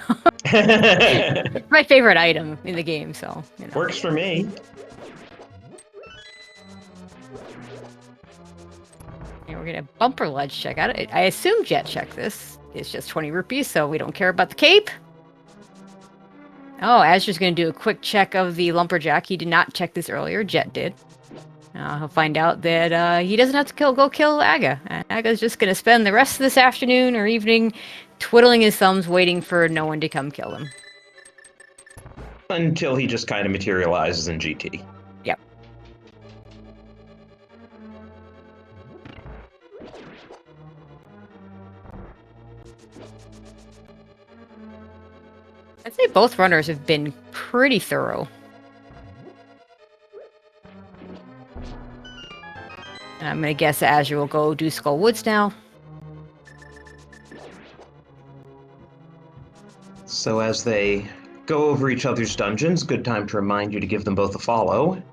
My favorite item in the game, so. You know. Works for me. And we're gonna bumper ledge check out. I assume Jet checked this. It's just 20 rupees, so we don't care about the cape. Oh, Azder's gonna do a quick check of the lumberjack. He did not check this earlier. Jet did. He'll find out that he doesn't have to go kill Aga. Aga's just going to spend the rest of this afternoon or evening twiddling his thumbs waiting for no one to come kill him. Until he just kind of materializes in GT. Yep. I'd say both runners have been pretty thorough. I'm going to guess Azure will go do Skull Woods now. So as they go over each other's dungeons, good time to remind you to give them both a follow.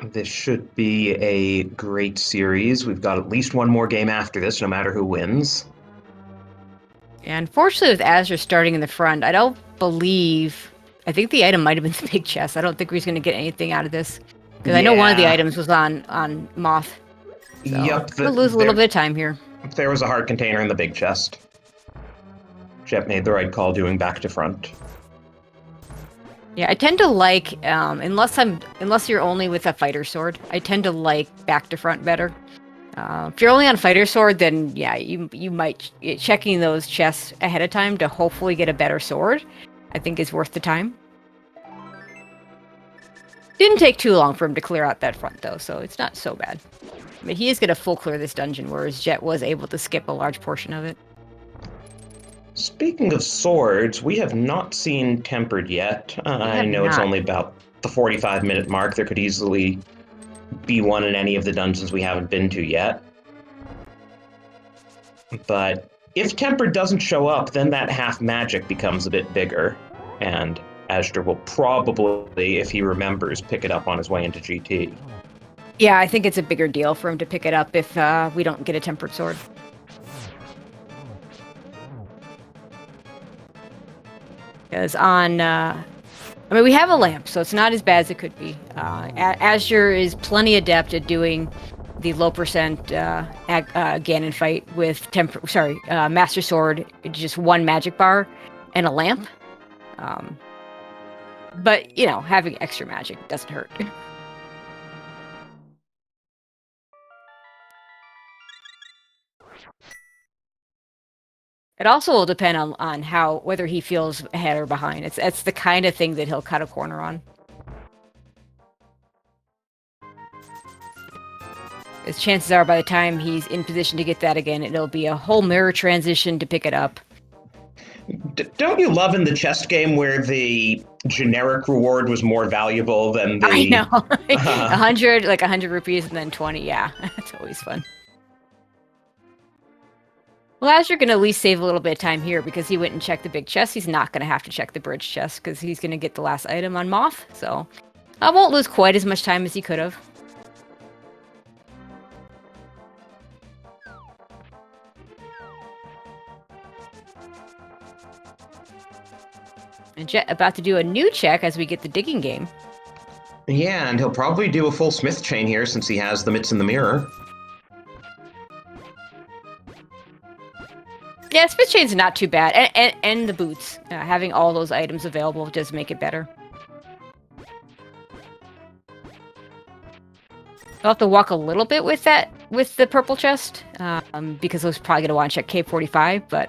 This should be a great series. We've got at least one more game after this, no matter who wins. Yeah, unfortunately, with Azure starting in the front, I think the item might have been the big chest. I don't think he's going to get anything out of this. Because I know one of the items was on Moth. So yep. We'll lose a little bit of time here. There was a heart container in the big chest. Jet made the right call doing back to front. Yeah, I tend to like, unless you're only with a fighter sword, I tend to like back to front better. If you're only on fighter sword, then yeah, you might checking those chests ahead of time to hopefully get a better sword. I think is worth the time. Didn't take too long for him to clear out that front though, so it's not so bad. But he is going to full clear this dungeon, whereas Jet was able to skip a large portion of it. Speaking of swords, we have not seen Tempered yet. I know it's only about the 45-minute mark. There could easily be one in any of the dungeons we haven't been to yet. But if Tempered doesn't show up, then that half magic becomes a bit bigger. And Azder will probably, if he remembers, pick it up on his way into GT. Yeah, I think it's a bigger deal for him to pick it up if we don't get a Tempered sword. Because we have a lamp, so it's not as bad as it could be. Azure is plenty adept at doing the low percent Ganon fight with Master Sword, just one magic bar and a lamp. But, you know, having extra magic doesn't hurt. It also will depend on whether he feels ahead or behind. It's the kind of thing that he'll cut a corner on. As chances are, by the time he's in position to get that again, it'll be a whole mirror transition to pick it up. Don't you love in the chest game where the generic reward was more valuable than the... I know. 100 rupees and then 20. Yeah, that's always fun. Well, Azure can at least save a little bit of time here because he went and checked the big chest. He's not going to have to check the bridge chest because he's going to get the last item on Moth. So I won't lose quite as much time as he could have. And Jet about to do a new check as we get the digging game. Yeah, and he'll probably do a full smith chain here since he has the mitts in the mirror. Yeah, smith chain's not too bad, and the boots. Having all those items available does make it better. I'll have to walk a little bit with the purple chest, because I was probably gonna want to check K45, but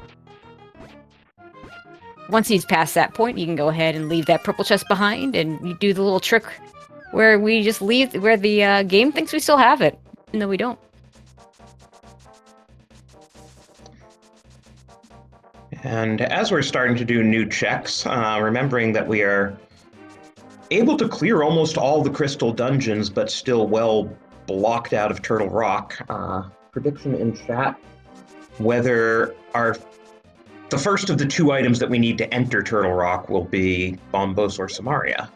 once he's past that point, you can go ahead and leave that purple chest behind, and you do the little trick where we just leave where the game thinks we still have it, even though we don't. And as we're starting to do new checks, remembering that we are able to clear almost all the crystal dungeons, but still well blocked out of Turtle Rock. Prediction in chat whether the first of the two items that we need to enter Turtle Rock will be Bombos or Samaria.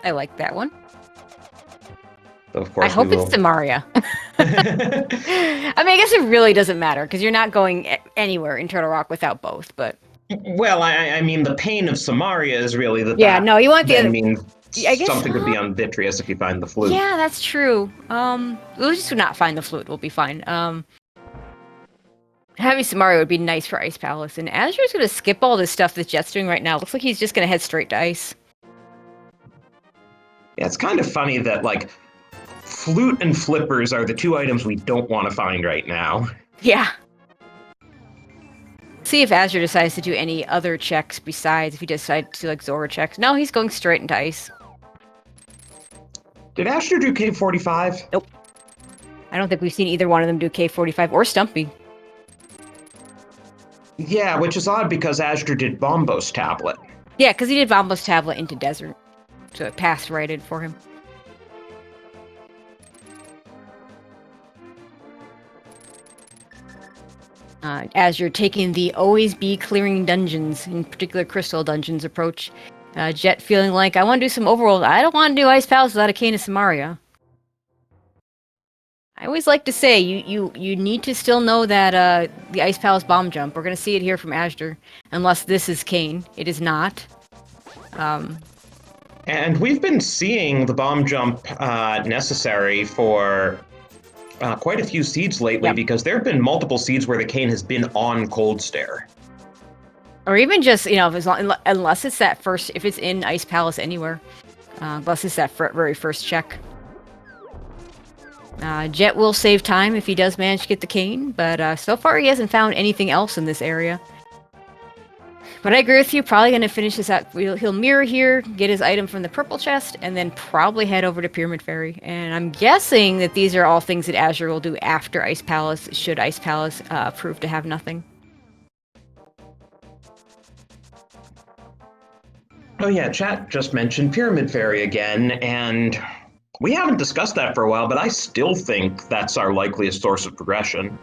I like that one. So of course, I hope it's Samaria. I mean, I guess it really doesn't matter because you're not going anywhere in Turtle Rock without both. But well, I mean, the pain of Samaria is really that. Yeah, no, you want the other. Means I guess something could be on Vitreous if you find the flute. Yeah, that's true. We'll just not find the flute. We'll be fine. Having Samaria would be nice for Ice Palace, and Azur's gonna skip all this stuff that Jet's doing right now. Looks like he's just gonna head straight to Ice. Yeah, it's kind of funny that like flute and flippers are the two items we don't want to find right now. Yeah. See if Azure decides to do any other checks besides if he decides to like Zora checks. No, he's going straight into Ice. Did Azure do K45? Nope. I don't think we've seen either one of them do K45 or Stumpy. Yeah, which is odd because Azure did Bombos Tablet. Yeah, because he did Bombos Tablet into Desert. So it passed right in for him. As you're taking the always be clearing dungeons, in particular crystal dungeons approach, Jet feeling like, I want to do some overworld. I don't want to do Ice Palace without a Cane of Samaria. I always like to say, you need to still know that the Ice Palace bomb jump, we're going to see it here from Azure, unless this is Kane. It is not. And we've been seeing the bomb jump necessary for quite a few seeds lately, because there have been multiple seeds where the Cane has been on Cold Stare. Or even just, unless it's that first, if it's in Ice Palace anywhere, unless it's that very first check. Jet will save time if he does manage to get the Cane, but so far he hasn't found anything else in this area. But I agree with you, probably going to finish this out. He'll mirror here, get his item from the purple chest, and then probably head over to Pyramid Ferry. And I'm guessing that these are all things that Azure will do after Ice Palace, should Ice Palace prove to have nothing. Oh yeah, chat just mentioned Pyramid Ferry again, and we haven't discussed that for a while, but I still think that's our likeliest source of progression.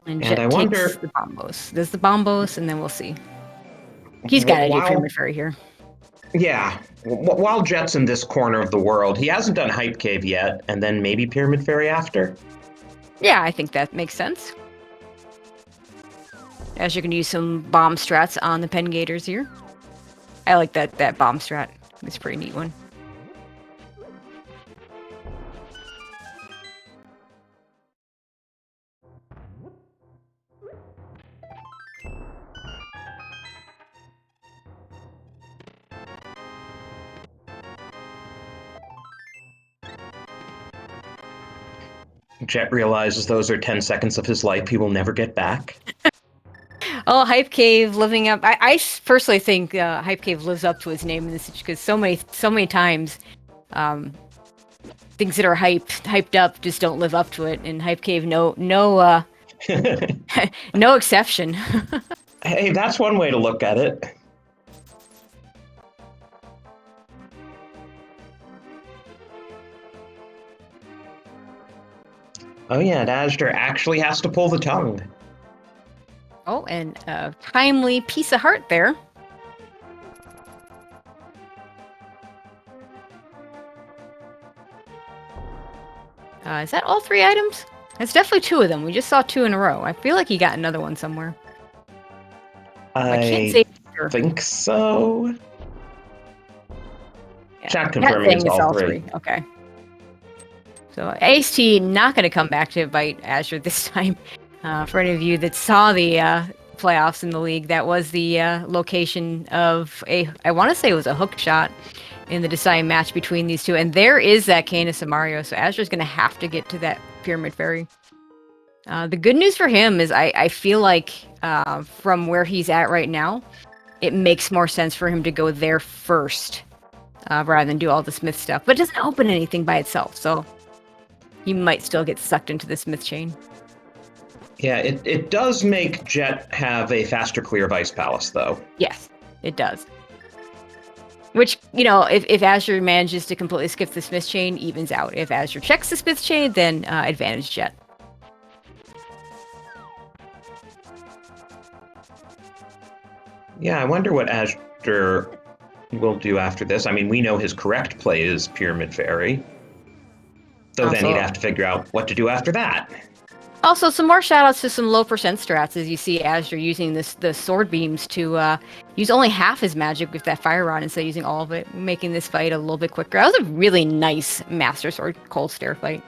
And I wonder the Bombos. There's the Bombos, and then we'll see. He's got to do Pyramid Ferry here. Yeah. While Jet's in this corner of the world, he hasn't done Hype Cave yet, and then maybe Pyramid Ferry after. Yeah, I think that makes sense. As you can use some bomb strats on the Pen Gators here. I like that bomb strat. It's a pretty neat one. Jet realizes those are 10 seconds of his life he will never get back. Oh, Hype Cave living up. I personally think Hype Cave lives up to its name in this, because so many times things that are hyped up just don't live up to it, and Hype Cave no exception. Hey, that's one way to look at it. Oh yeah, Azder actually has to pull the tongue. Oh, and a timely piece of heart there. Is that all three items? It's definitely two of them. We just saw two in a row. I feel like he got another one somewhere. I can't say for sure. Think so. Yeah. Chat confirming it's all three. Okay. So AST not going to come back to bite Azure this time. For any of you that saw the playoffs in the league, that was the location of I want to say it was a hook shot in the deciding match between these two. And there is that Cane of Samario. So Azure's going to have to get to that Pyramid Ferry. The good news for him is I feel like from where he's at right now, it makes more sense for him to go there first rather than do all the smith stuff. But it doesn't open anything by itself, so you might still get sucked into the smith chain. Yeah, it does make Jet have a faster clear of Ice Palace, though. Yes, it does. Which, you know, if Azure manages to completely skip the smith chain, evens out. If Azure checks the smith chain, then advantage Jet. Yeah, I wonder what Azure will do after this. I mean, we know his correct play is Pyramid Fairy. So then he'd have to figure out what to do after that. Also, some more shoutouts to some low percent strats, as you see Azure using the sword beams to use only half his magic with that fire rod instead of using all of it, making this fight a little bit quicker. That was a really nice Master Sword Cold Stare fight.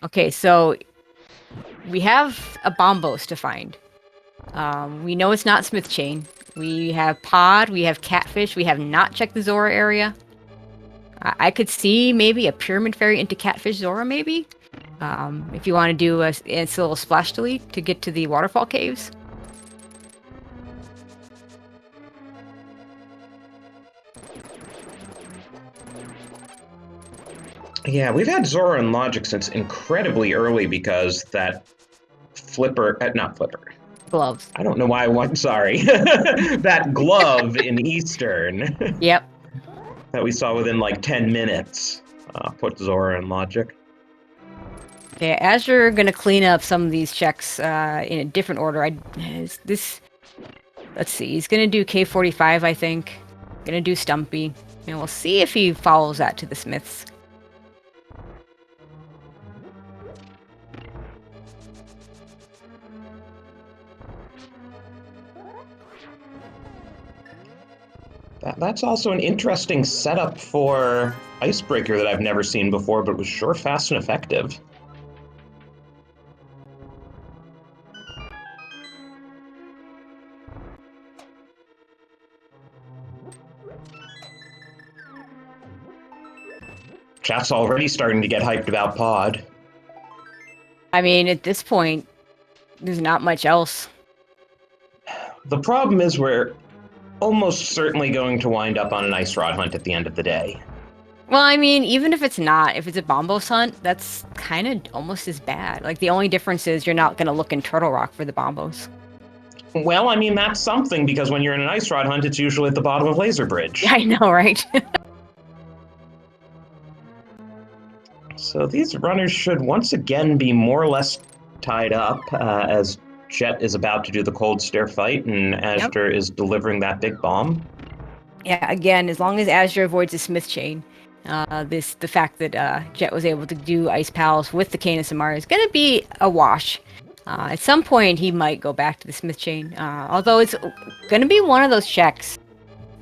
Okay, so we have a Bombos to find. We know it's not Smith Chain. We have Pod, we have Catfish, we have not checked the Zora area. I could see maybe a Pyramid Fairy into Catfish Zora, maybe. If you want to do a little splash delete to get to the waterfall caves. Yeah, we've had Zora and Logic since incredibly early because that not Flipper. Gloves. I don't know why I want, sorry. That glove in Eastern. Yep. That we saw within like 10 minutes. Put Zora in Logic. Okay, Azure are gonna clean up some of these checks in a different order. Let's see, he's gonna do K45, I think. Gonna do Stumpy. And we'll see if he follows that to the Smiths. That's also an interesting setup for Icebreaker that I've never seen before, but was sure fast and effective. Chat's already starting to get hyped about Pod. I mean, at this point, there's not much else. The problem is we're almost certainly going to wind up on an Ice Rod hunt at the end of the day. Well, I mean, even if it's not, if it's a Bombos hunt, that's kind of almost as bad. Like, the only difference is you're not going to look in Turtle Rock for the Bombos. Well, I mean, that's something, because when you're in an Ice Rod hunt, it's usually at the bottom of Laser Bridge. I know, right? So these runners should once again be more or less tied up as Jet is about to do the Cold Stare fight and Azure is delivering that big bomb. Yeah, again, as long as Azure avoids the Smith Chain, the fact that Jet was able to do Ice Palace with the Canis Samara is going to be a wash. At some point, he might go back to the Smith Chain, although it's going to be one of those checks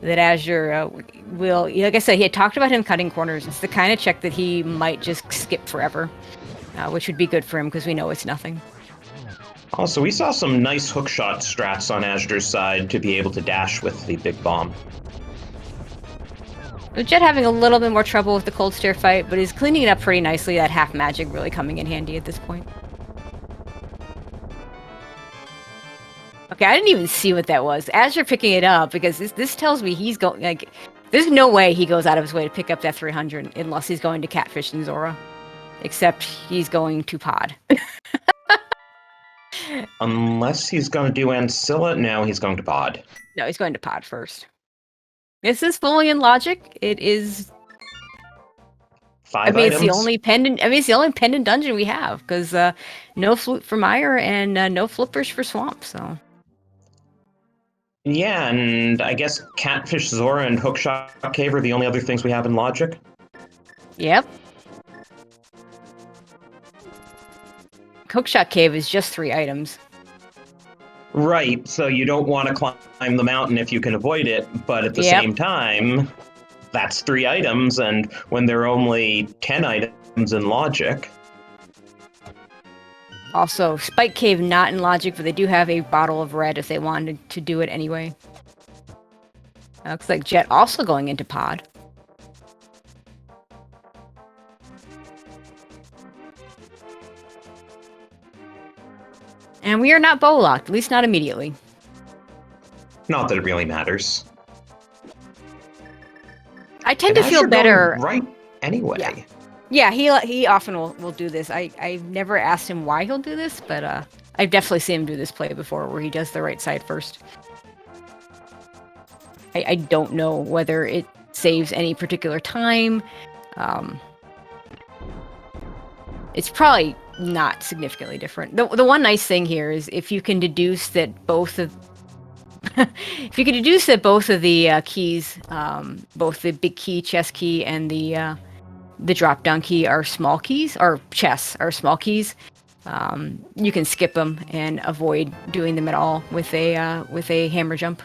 that Azure will, like I said, he had talked about him cutting corners. It's the kind of check that he might just skip forever, which would be good for him because we know it's nothing. Also, we saw some nice hookshot strats on Azure's side to be able to dash with the big bomb. Jet having a little bit more trouble with the Cold Stare fight, but he's cleaning it up pretty nicely. That half magic really coming in handy at this point. Okay, I didn't even see what that was. Azure picking it up, because this tells me he's going, like, there's no way he goes out of his way to pick up that 300 unless he's going to Catfish and Zora. Except he's going to Pod. Unless he's going to do Ancilla, no, he's going to Pod. No, he's going to Pod first. This is fully in Logic. It is... 5 items. It's the only pendant. It's the only pendant dungeon we have, because no flute for Mire and no flippers for Swamp. So. Yeah, and I guess Catfish, Zora, and Hookshot Cave are the only other things we have in Logic. Yep. Hookshot Cave is just 3 items. Right, so you don't want to climb the mountain if you can avoid it, but at the same time, that's 3 items, and when there are only 10 items in Logic... Also, Spike Cave not in Logic, but they do have a bottle of red if they wanted to do it anyway. Looks like Jet also going into Pod. And we are not bow locked, at least not immediately. Not that it really matters. I tend And to feel Azure better. going right anyway. Yeah, he often will do this. I've never asked him why he'll do this, but I've definitely seen him do this play before, where he does the right side first. I don't know whether it saves any particular time. It's probably not significantly different. The one nice thing here is if you can deduce that both of the keys, both the big key, chess key, and the drop down key are small keys, or chess are small keys, you can skip them and avoid doing them at all with a hammer jump.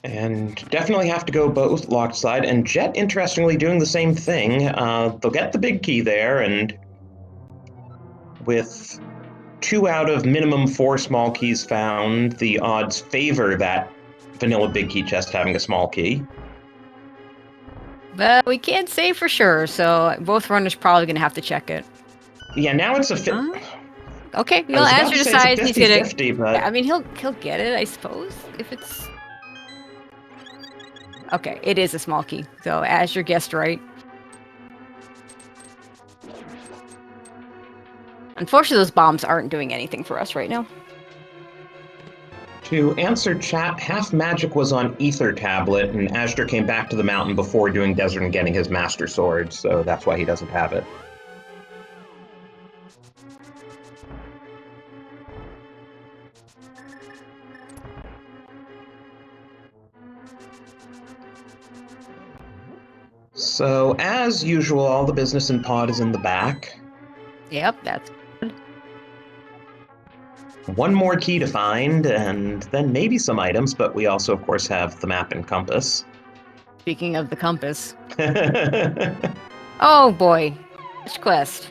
And definitely have to go both locked side. And Jet, interestingly, doing the same thing. They'll get the big key there, and with 2 out of minimum 4 small keys found, the odds favor that vanilla big key chest having a small key. But we can't say for sure, so both runners probably gonna have to check it. Yeah, now it's a fit. Okay, well, Azure decides he's gonna. 50, but... Yeah, I mean, he'll get it, I suppose, if it's. Okay, it is a small key, so Azure guessed right. Unfortunately, those bombs aren't doing anything for us right now. To answer chat, half magic was on Ether Tablet, and Azure came back to the mountain before doing Desert and getting his Master Sword, so that's why he doesn't have it. So, as usual, all the business in pod is in the back. Yep, that's good. One more key to find, and then maybe some items, but we also, of course, have the map and compass. Speaking of the compass. Oh boy, which quest?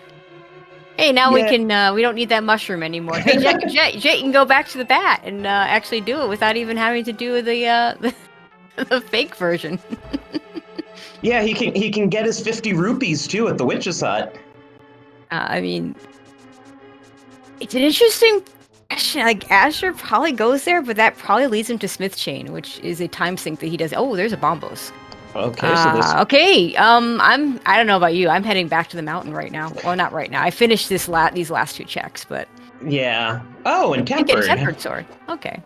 Hey, now we can, we don't need that mushroom anymore. Hey, Jet, you can go back to the bat and actually do it without even having to do the fake version. Yeah, he can get his 50 rupees too at the witch's hut. I mean, it's an interesting question. Like, Azure probably goes there, but that probably leads him to Smith Chain, which is a time sink that he does. Oh, there's a Bombos. Okay, so this... Okay, I don't know about you. I'm heading back to the mountain right now. Well, not right now. I finished these last 2 checks, but... Yeah. Oh, and Tempered. Get a Tempered Sword. Okay.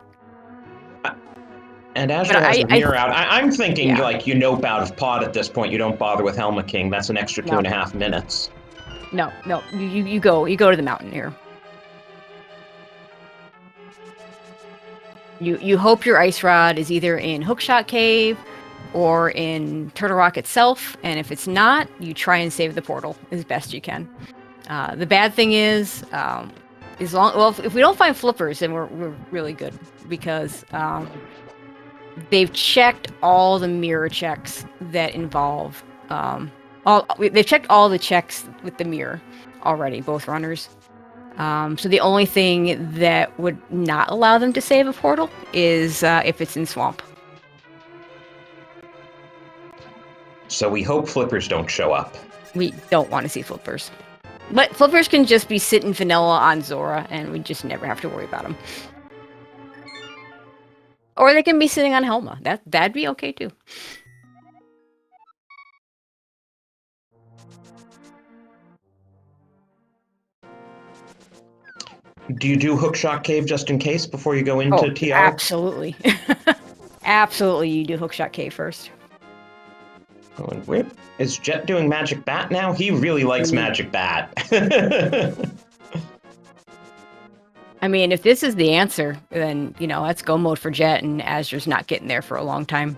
And Azure has a mirror out. I'm thinking, like, you nope out of pod at this point. You don't bother with Helma King. That's an extra 2.5 minutes. No. You go to the mountain here. You hope your Ice Rod is either in Hookshot Cave or in Turtle Rock itself, and if it's not, you try and save the portal as best you can. The bad thing is, if we don't find flippers, then we're really good, because they've checked all the mirror checks that involve they've checked all the checks with the mirror already, both runners. So the only thing that would not allow them to save a portal is if it's in swamp. So we hope flippers don't show up. We don't want to see flippers. But flippers can just be sitting vanilla on Zora, and we just never have to worry about them. Or they can be sitting on Helma. That'd be okay too. Do you do Hookshot Cave just in case before you go into TR? Absolutely. Absolutely, you do Hookshot Cave first. Oh, and Rip, is Jet doing Magic Bat now? He really likes Magic Bat. I mean, if this is the answer, then, that's go mode for Jet, and Azure's not getting there for a long time.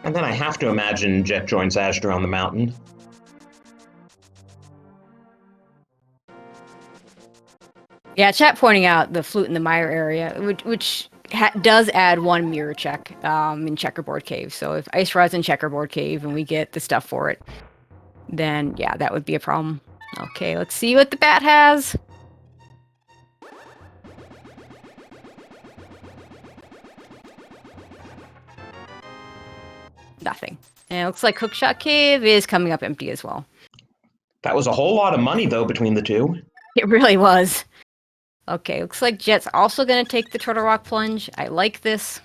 And then I have to imagine Jet joins Azure on the mountain. Yeah, chat pointing out the Flute in the Mire area, which does add 1 mirror check in Checkerboard Cave. So if Ice Rod's in Checkerboard Cave and we get the stuff for it, then yeah, that would be a problem. Okay, let's see what the bat has. Nothing. And it looks like Hookshot Cave is coming up empty as well. That was a whole lot of money, though, between the two. It really was. Okay, looks like Jet's also going to take the Turtle Rock Plunge. I like this.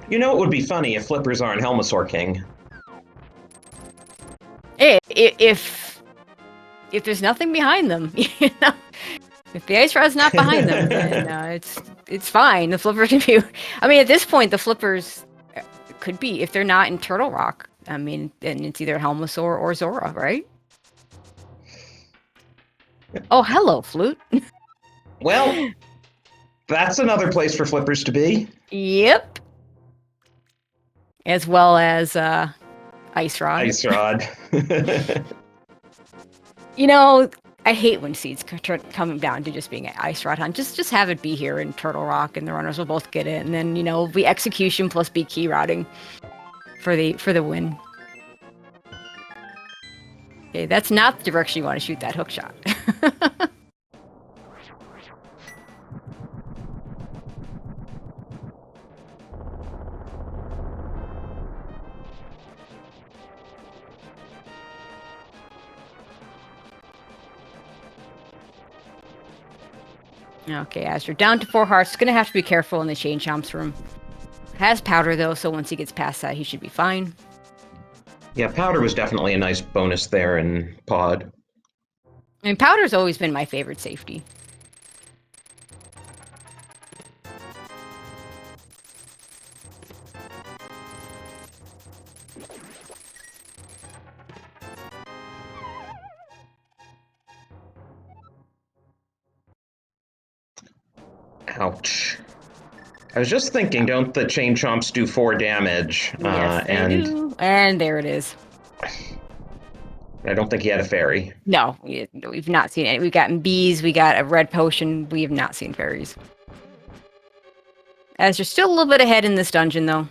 You know, it would be funny if flippers aren't Helmasaur King. If there's nothing behind them, you know? If the ice rod's not behind them, then it's fine. The flippers can be... I mean, at this point, the flippers could be, if they're not in Turtle Rock, I mean, then it's either Helmasaur or Zora, right? Oh, hello, Flute. Well, that's another place for flippers to be. Yep. As well as Ice Rod. Ice Rod. You know, I hate when seeds coming down to just being an Ice Rod hunt. Just have it be here in Turtle Rock, and the runners will both get it, and then, you know, be execution plus be key routing for the win. Okay, that's not the direction you want to shoot that hook shot. Okay, Azder down to 4 hearts. Gonna have to be careful in the Chain Chomp's room. Has powder though, so once he gets past that, he should be fine. Yeah, powder was definitely a nice bonus there in pod. I mean, powder's always been my favorite safety. Ouch. I was just thinking, don't the Chain Chomps do 4 damage? Yes, they do. And there it is. I don't think he had a fairy. No, we've not seen it. We've gotten bees, we got a red potion. We have not seen fairies. Azder's still a little bit ahead in this dungeon, though.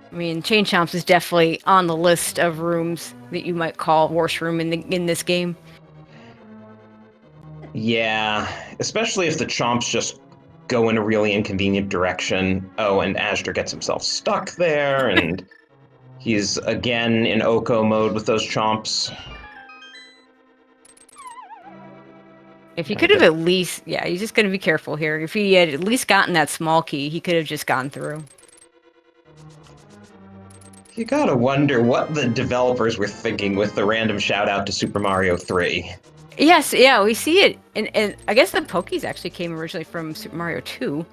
I mean, Chain Chomps is definitely on the list of rooms that you might call worst room in this game. Yeah, especially if the Chomps just go in a really inconvenient direction. Oh, and Azder gets himself stuck there, and he's again in Oko mode with those Chomps. If he could have at least... Yeah, he's just going to be careful here. If he had at least gotten that small key, he could have just gone through. You gotta wonder what the developers were thinking with the random shout-out to Super Mario 3. Yes, yeah, we see it. And I guess the Pokies actually came originally from Super Mario 2.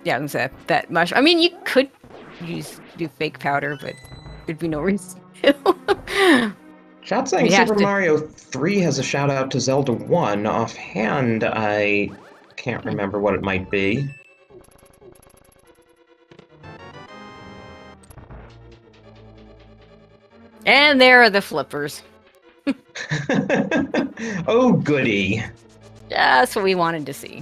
Yeah, I was gonna say that much. I mean, you could do fake powder, but there'd be no reason to. Chat saying Super Mario 3 has a shout out to Zelda 1. Offhand, I can't remember what it might be. And there are the flippers. Oh, goody. That's what we wanted to see.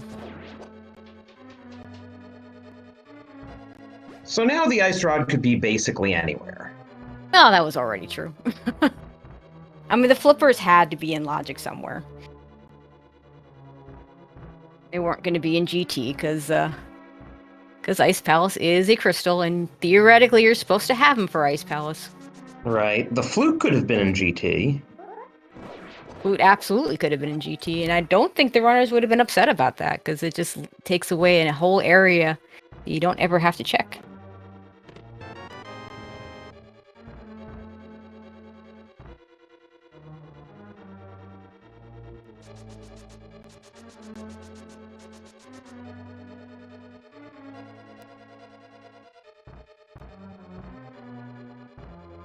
So now the Ice Rod could be basically anywhere. Oh, that was already true. I mean, the flippers had to be in Logic somewhere. They weren't going to be in GT, because Ice Palace is a crystal, and theoretically you're supposed to have them for Ice Palace. Right. The Flute could have been in GT. Flute absolutely could have been in GT, and I don't think the runners would have been upset about that, because it just takes away a whole area that you don't ever have to check.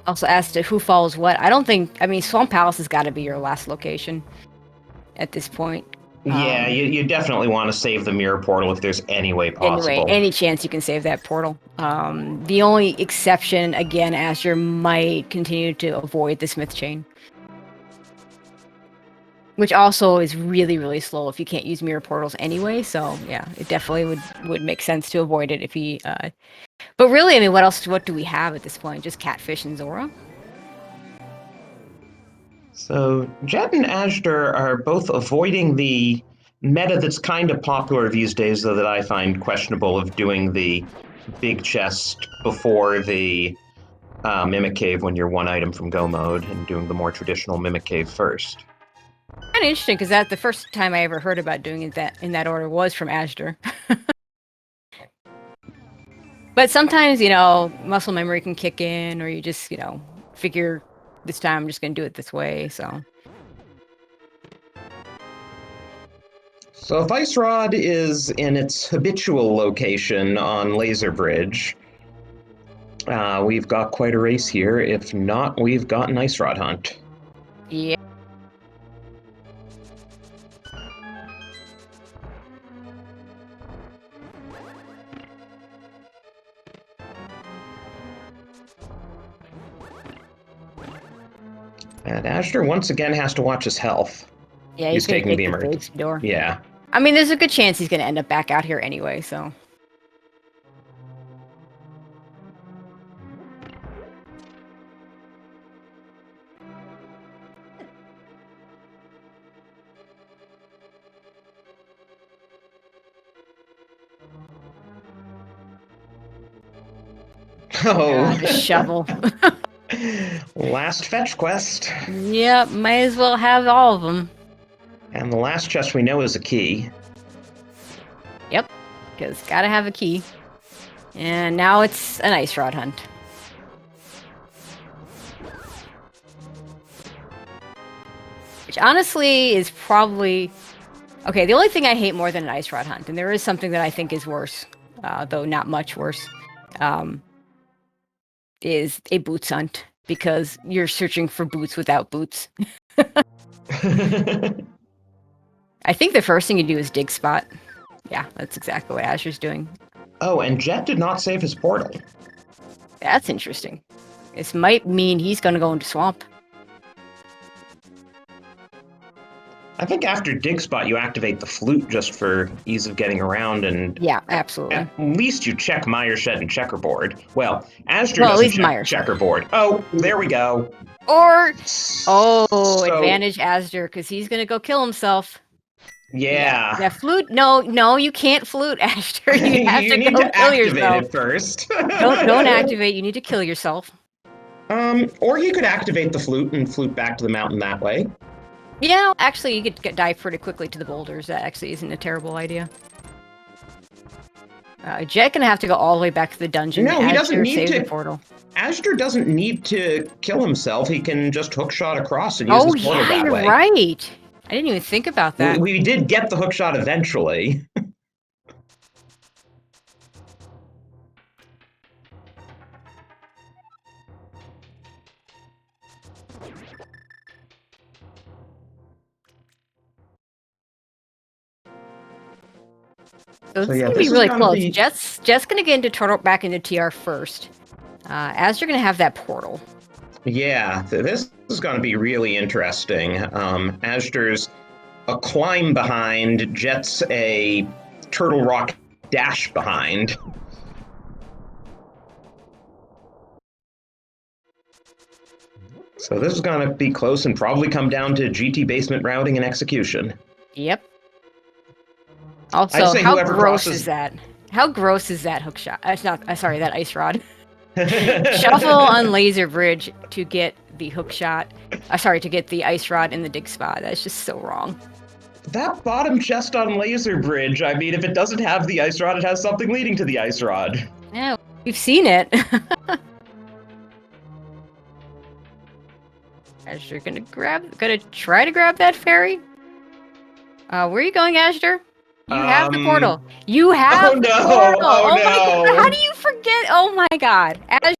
Also asked who follows what. I don't think... I mean, Swamp Palace has got to be your last location at this point. Yeah, you definitely want to save the mirror portal if there's any way possible. Anyway, any chance you can save that portal. The only exception, again, Azure might continue to avoid the Smith chain. Which also is really, really slow if you can't use mirror portals anyway. So yeah, it definitely would make sense to avoid it if he... But really, I mean, what do we have at this point? Just Catfish and Zora? So Jet and azder are both avoiding the meta that's kind of popular these days, though, that I find questionable, of doing the big chest before the Mimic Cave when you're one item from go mode, and doing the more traditional Mimic Cave first. Kind of interesting, because the first time I ever heard about doing it in that order was from azder. But sometimes, you know, muscle memory can kick in, or you just, you know, figure this time I'm just going to do it this way, so... So if Ice Rod is in its habitual location on Laser Bridge, we've got quite a race here. If not, we've got an Ice Rod hunt. Yeah. And azder once again has to watch his health. Yeah, he's taking the emergency door. Yeah. I mean, there's a good chance he's going to end up back out here anyway, so... Oh. The shovel. Last fetch quest. Yep, might as well have all of them. And the last chest we know is a key. Yep, because gotta have a key. And now it's an Ice Rod hunt. Which honestly is probably... Okay, the only thing I hate more than an Ice Rod hunt, and there is something that I think is worse, though not much worse, is a boots hunt, because you're searching for boots without boots. I think the first thing you do is dig spot. Yeah, that's exactly what Azur's doing. Oh, and Jet did not save his portal. That's interesting. This might mean he's going to go into swamp. I think after dig spot, you activate the flute just for ease of getting around, and yeah, absolutely. At least you check Myershed and checkerboard. Well, azder doesn't check checkerboard. Oh, there we go. Or advantage azder, because he's going to go kill himself. Yeah. That flute? No, you can't flute, azder. You have to go kill yourself it first. Don't activate. You need to kill yourself. Or you could activate the flute and flute back to the mountain that way. Yeah, actually, you could dive pretty quickly to the boulders. That actually isn't a terrible idea. Jet gonna have to go all the way back to the dungeon. No, he doesn't need to. The portal. azder doesn't need to kill himself. He can just hookshot across and use his portal that way. Oh, you're right. I didn't even think about that. We did get the hookshot eventually. So it's gonna be really close. Jet's gonna get back into TR first. Azder gonna have that portal. Yeah, this is gonna be really interesting. azder's a climb behind, Jet's a Turtle Rock dash behind. So this is gonna be close and probably come down to GT basement routing and execution. Yep. Also, how gross is that? How gross is that hookshot? It's not. Sorry, that ice rod. Shuffle on laser bridge to get the hookshot. Sorry, to get the ice rod in the dig spot. That's just so wrong. That bottom chest on laser bridge. I mean, if it doesn't have the ice rod, it has something leading to the ice rod. Yeah, we've seen it. Azder gonna try to grab that fairy. Where are you going, Azder? You have the portal. You have the portal. Oh, my God. How do you forget? Oh my God. Azder